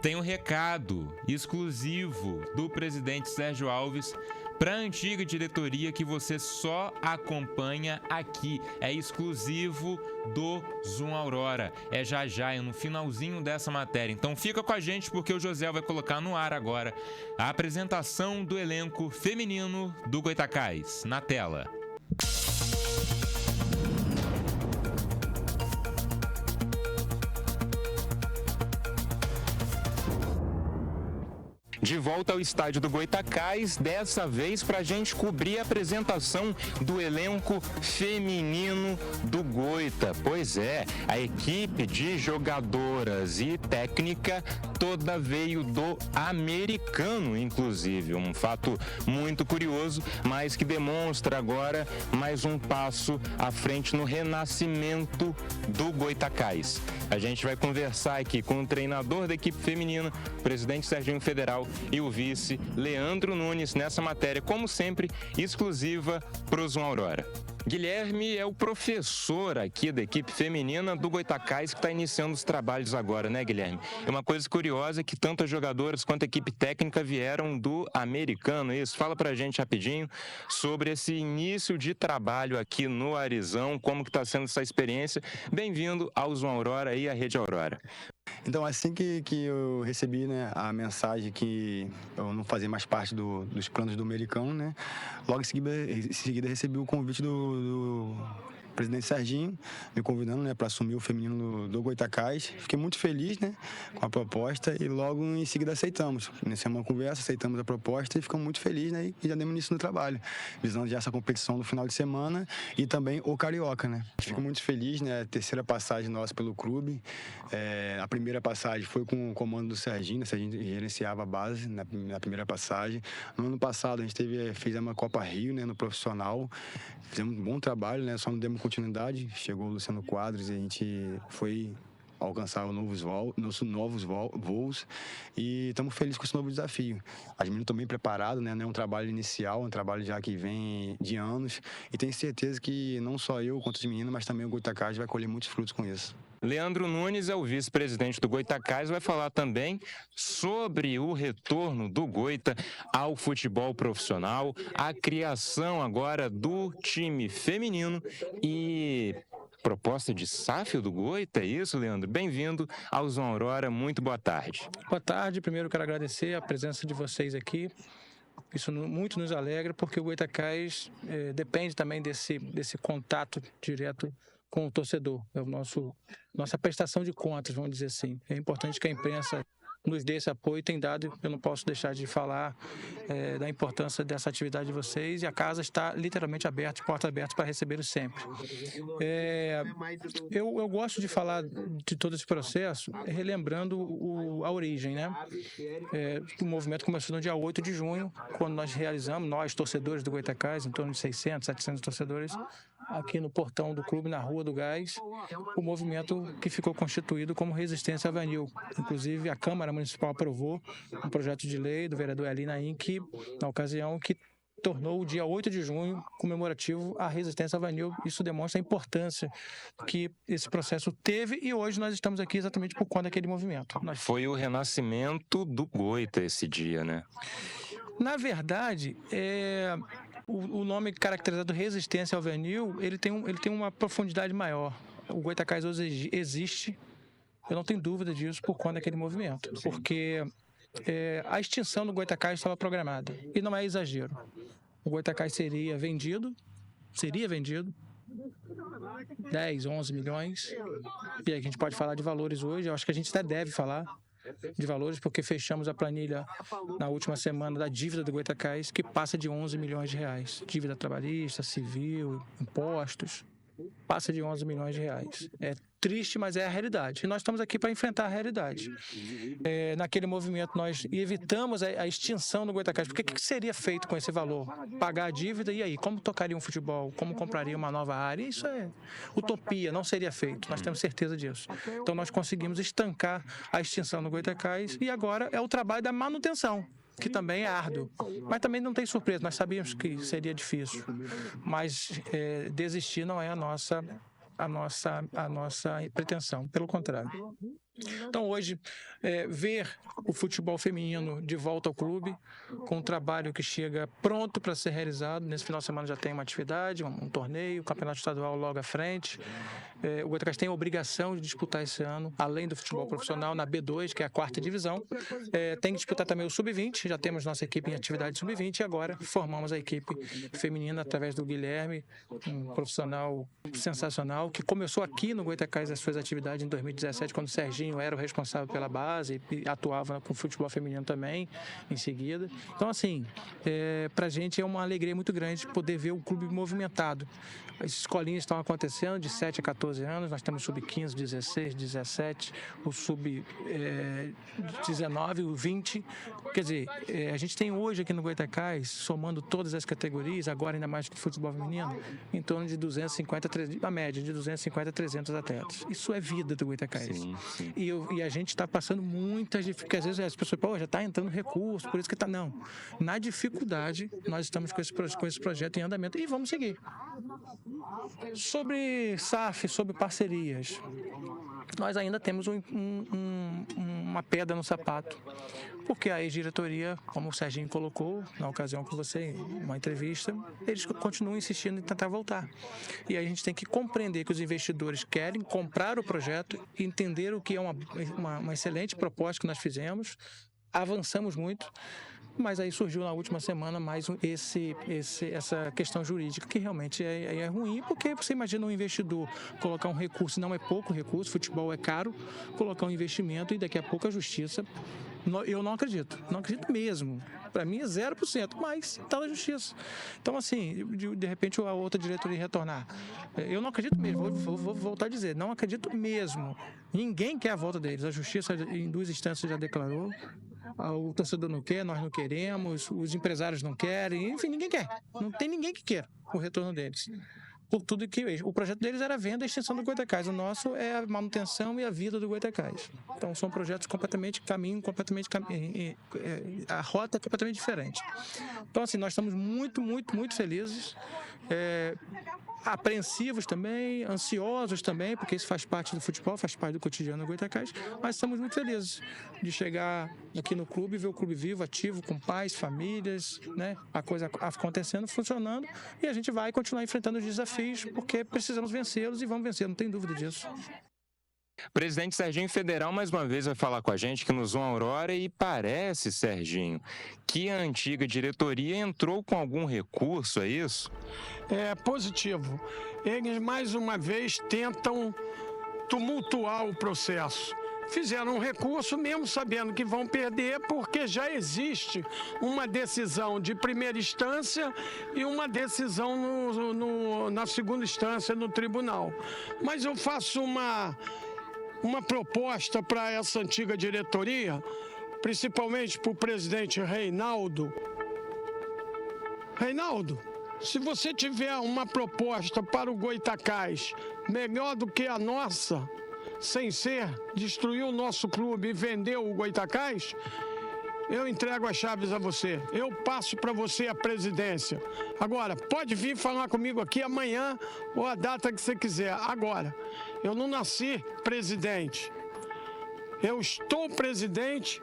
tem um recado exclusivo do presidente Sérgio Alves para a antiga diretoria que você só acompanha aqui. É exclusivo do Zoom Aurora. É já, é no finalzinho dessa matéria. Então fica com a gente, porque o José vai colocar no ar agora a apresentação do elenco feminino do Goytacás. Na tela. De volta ao estádio do Goytacás, dessa vez para a gente cobrir a apresentação do elenco feminino do Goita. Pois é, a equipe de jogadoras e técnica toda veio do americano, inclusive. Um fato muito curioso, mas que demonstra agora mais um passo à frente no renascimento do Goytacás. A gente vai conversar aqui com o treinador da equipe feminina, o presidente Serginho Federal, e o vice Leandro Nunes nessa matéria, como sempre, exclusiva para o Zoom Aurora. Guilherme é o professor aqui da equipe feminina do Goytacás, que está iniciando os trabalhos agora, né, Guilherme? É uma coisa curiosa que tanto as jogadoras quanto a equipe técnica vieram do americano, isso. Fala pra gente rapidinho sobre esse início de trabalho aqui no Arizão, como que está sendo essa experiência. Bem-vindo ao Zoom Aurora e à Rede Aurora. Então, assim que eu recebi, né, a mensagem que eu não fazia mais parte dos planos do americano, né, logo em seguida recebi o convite do presidente Serginho, me convidando, né, para assumir o feminino do Goytacás. Fiquei muito feliz, né, com a proposta, e logo em seguida aceitamos. Iniciamos uma conversa, aceitamos a proposta e ficamos muito felizes, né, e já demos início no trabalho, visando já essa competição do final de semana e também o Carioca, né. Fico muito feliz, né, a terceira passagem nossa pelo clube. A primeira passagem foi com o comando do Serginho, né, Serginho gerenciava a base na primeira passagem. No ano passado a gente fez uma Copa Rio, né, no profissional. Fizemos um bom trabalho, né, só não demos continuidade. Chegou o Luciano Quadros e a gente foi alcançar novos voos e estamos felizes com esse novo desafio. As meninas estão bem preparadas, né? Não é um trabalho inicial, é um trabalho já que vem de anos e tenho certeza que não só eu quanto os meninos, mas também o Goitacás vai colher muitos frutos com isso. Leandro Nunes é o vice-presidente do Goitacás, vai falar também sobre o retorno do Goita ao futebol profissional, a criação agora do time feminino e proposta de SAF do Goita, é isso, Leandro? Bem-vindo ao Zona Aurora, muito boa tarde. Boa tarde, primeiro quero agradecer a presença de vocês aqui. Isso muito nos alegra, porque o Goitacás depende também desse contato direto com o torcedor. É nossa prestação de contas, vamos dizer assim. É importante que a imprensa nos dê esse apoio, tem dado. Eu não posso deixar de falar da importância dessa atividade de vocês, e a casa está literalmente aberta, de portas abertas para recebê-los sempre. Eu gosto de falar de todo esse processo relembrando a origem, né? O movimento começou no dia 8 de junho, quando nós realizamos, nós, torcedores do Goitacás, em torno de 600, 700 torcedores, aqui no portão do clube, na Rua do Gás, o movimento que ficou constituído como Resistência Avanil. Inclusive, a Câmara Municipal aprovou um projeto de lei do vereador Eli Naim, que, na ocasião, que tornou o dia 8 de junho comemorativo à Resistência Avanil. Isso demonstra a importância que esse processo teve, e hoje nós estamos aqui exatamente por conta daquele movimento. Foi o renascimento do Goita esse dia, né? Na verdade, o nome caracterizado Resistência Avanil, ele tem uma profundidade maior. O Goitacás hoje existe, eu não tenho dúvida disso, por conta daquele movimento. Porque a extinção do Goitacás estava programada. E não é exagero. O Goitacás seria vendido 10, 11 milhões. E aí a gente pode falar de valores hoje, eu acho que a gente até deve falar de valores, porque fechamos a planilha na última semana da dívida do Goitacás, que passa de 11 milhões de reais. Dívida trabalhista, civil, impostos, passa de 11 milhões de reais. É triste, mas é a realidade. E nós estamos aqui para enfrentar a realidade. Naquele movimento, nós evitamos a extinção do Goitacás. Porque o que seria feito com esse valor? Pagar a dívida, e aí? Como tocaria um futebol? Como compraria uma nova área? Isso é utopia, não seria feito. Nós temos certeza disso. Então, nós conseguimos estancar a extinção do Goitacás, e agora é o trabalho da manutenção, que também é árduo. Mas também não tem surpresa, nós sabíamos que seria difícil. Mas desistir não é a nossa pretensão, pelo contrário. Então, hoje, ver o futebol feminino de volta ao clube, com um trabalho que chega pronto para ser realizado. Nesse final de semana já tem uma atividade, um torneio, o campeonato estadual logo à frente. O Goitacás tem a obrigação de disputar esse ano, além do futebol profissional, na B2, que é a 4ª divisão. Tem que disputar também o Sub-20, já temos nossa equipe em atividade Sub-20, e agora formamos a equipe feminina através do Guilherme, um profissional sensacional, que começou aqui no Goitacás as suas atividades em 2017, quando o Serginho era o responsável pela base e atuava com o futebol feminino também em seguida. Então, assim, pra gente é uma alegria muito grande poder ver o clube movimentado. As escolinhas estão acontecendo de 7 a 14 anos, nós temos o sub-15, 16, 17, o sub-19, o 20. Quer dizer, a gente tem hoje aqui no Goitacás, somando todas as categorias, agora ainda mais que o futebol feminino, em torno de 250, a média de 250 a 300 atletas. Isso é vida do Goitacás. Sim. E a gente está passando muitas dificuldades. Às vezes as pessoas, já está entrando recurso, por isso que está. Não. Na dificuldade, nós estamos com esse projeto em andamento e vamos seguir. Sobre SAF, sobre parcerias, nós ainda temos uma pedra no sapato, porque a ex-diretoria, como o Serginho colocou na ocasião com você, em uma entrevista, eles continuam insistindo em tentar voltar. E a gente tem que compreender que os investidores querem comprar o projeto e entender o que é uma excelente proposta que nós fizemos, avançamos muito. Mas aí surgiu na última semana mais essa questão jurídica, que realmente é ruim, porque você imagina um investidor colocar um recurso, não é pouco recurso, futebol é caro, colocar um investimento e daqui a pouco a justiça. Eu não acredito mesmo. Para mim é 0%, mas está na justiça. Então, assim, de repente a outra diretoria retornar. Eu não acredito mesmo, vou voltar a dizer, não acredito mesmo. Ninguém quer a volta deles. A justiça em 2 instâncias já declarou. O torcedor não quer, nós não queremos, os empresários não querem, enfim, ninguém quer. Não tem ninguém que queira o retorno deles. por tudo que o projeto deles era a venda e extensão do Goytacás. O nosso é a manutenção e a vida do Goytacás. Então são projetos completamente a rota é completamente diferente. Então assim, nós estamos muito, muito, muito felizes, apreensivos também, ansiosos também, porque isso faz parte do futebol, faz parte do cotidiano do Goytacás, mas estamos muito felizes de chegar aqui no clube, ver o clube vivo, ativo, com pais, famílias, né? A coisa acontecendo, funcionando, e a gente vai continuar enfrentando os desafios, porque precisamos vencê-los e vamos vencer, não tem dúvida disso. Presidente Serginho Federal mais uma vez vai falar com a gente aqui no Zona Aurora e parece, Serginho, que a antiga diretoria entrou com algum recurso, é isso? É positivo. Eles mais uma vez tentam tumultuar o processo. Fizeram um recurso mesmo sabendo que vão perder, porque já existe uma decisão de primeira instância e uma decisão na segunda instância no tribunal. Mas eu faço uma proposta para essa antiga diretoria, principalmente para o presidente Reinaldo. Reinaldo, se você tiver uma proposta para o Goytacás melhor do que a nossa, sem ser destruir o nosso clube e vender o Goytacás, eu entrego as chaves a você. Eu passo para você a presidência. Agora, pode vir falar comigo aqui amanhã ou a data que você quiser. Agora, eu não nasci presidente. Eu estou presidente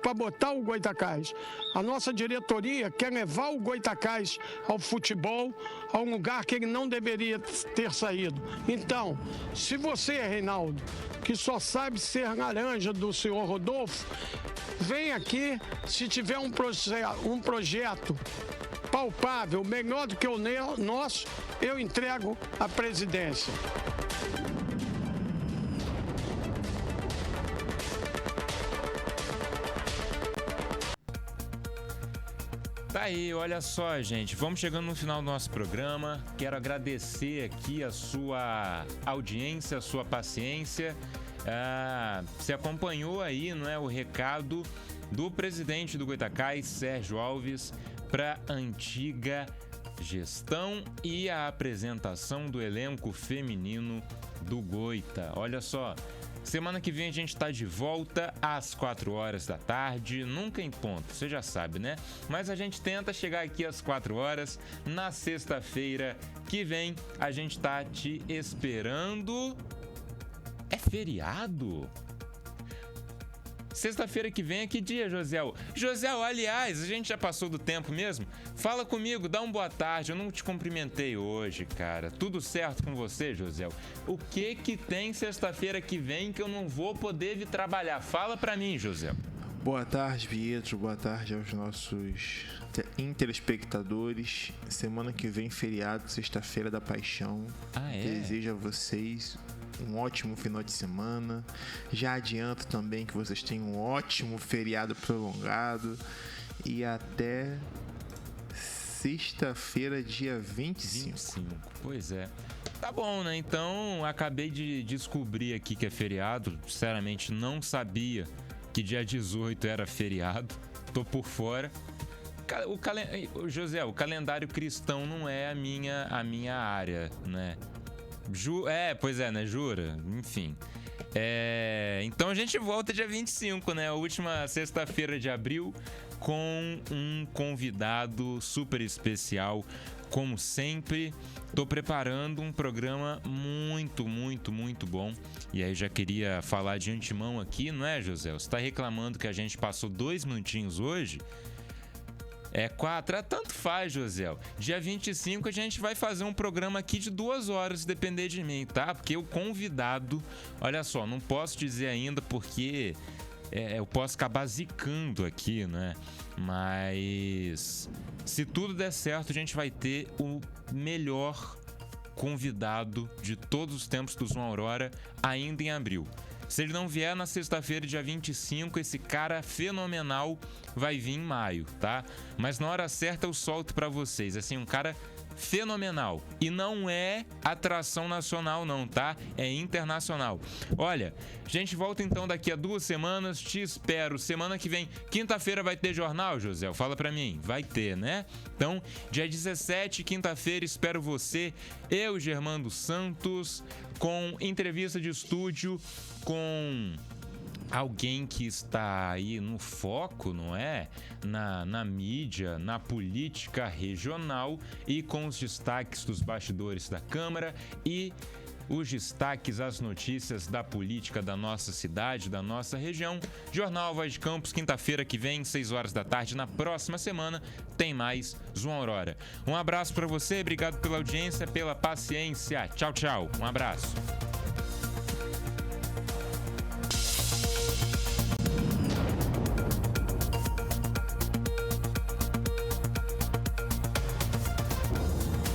para botar o Goytacás. A nossa diretoria quer levar o Goytacás ao futebol, a um lugar que ele não deveria ter saído. Então, se você, Reinaldo, que só sabe ser laranja do senhor Rodolfo, vem aqui, se tiver um projeto palpável, melhor do que o nosso, eu entrego a presidência. Tá aí, olha só, gente, vamos chegando no final do nosso programa. Quero agradecer aqui a sua audiência, a sua paciência. Você acompanhou aí, não é, o recado do presidente do Goytacás, Sérgio Alves, para a antiga gestão e a apresentação do elenco feminino do Goita. Olha só, semana que vem a gente tá de volta às 4 horas da tarde, nunca em ponto, você já sabe, né? Mas a gente tenta chegar aqui às 4 horas. Na sexta-feira que vem a gente tá te esperando. É feriado? Sexta-feira que vem é que dia, Josiel? Josiel, aliás, a gente já passou do tempo mesmo? Fala comigo, dá uma boa tarde. Eu não te cumprimentei hoje, cara. Tudo certo com você, Josiel? O que tem sexta-feira que vem que eu não vou poder vir trabalhar? Fala pra mim, Josiel. Boa tarde, Pietro. Boa tarde aos nossos telespectadores. Semana que vem, feriado, sexta-feira da paixão. Desejo a vocês um ótimo final de semana. Já adianto também que vocês tenham um ótimo feriado prolongado. E até sexta-feira, dia 25. Pois é. Tá bom, né? Então, acabei de descobrir aqui que é feriado. Sinceramente, não sabia que dia 18 era feriado. Tô por fora. José, o calendário cristão não é a minha área, né? Pois é, né? Jura? Enfim. Então a gente volta dia 25, né? A última sexta-feira de abril, com um convidado super especial, como sempre. Tô preparando um programa muito, muito, muito bom. E aí já queria falar de antemão aqui, não é, José? Você tá reclamando que a gente passou 2 minutinhos hoje? 4, tanto faz, José. Dia 25 a gente vai fazer um programa aqui de 2 horas, se depender de mim, tá? Porque o convidado, olha só, não posso dizer ainda porque eu posso acabar zicando aqui, né? Mas se tudo der certo, a gente vai ter o melhor convidado de todos os tempos do Zona Aurora ainda em abril. Se ele não vier na sexta-feira, dia 25, esse cara fenomenal vai vir em maio, tá? Mas na hora certa eu solto pra vocês. Assim, um cara fenomenal. E não é atração nacional não, tá? É internacional. Olha, a gente volta então daqui a 2 semanas. Te espero semana que vem. Quinta-feira vai ter jornal, José? Fala pra mim. Vai ter, né? Então, dia 17, quinta-feira, espero você. Eu, Germando Santos, com entrevista de estúdio com alguém que está aí no foco, não é? Na mídia, na política regional e com os destaques dos bastidores da Câmara e os destaques, as notícias da política da nossa cidade, da nossa região. Jornal Voz de Campos, quinta-feira que vem, 6 horas da tarde. Na próxima semana tem mais João Aurora. Um abraço para você, obrigado pela audiência, pela paciência. Tchau, tchau. Um abraço.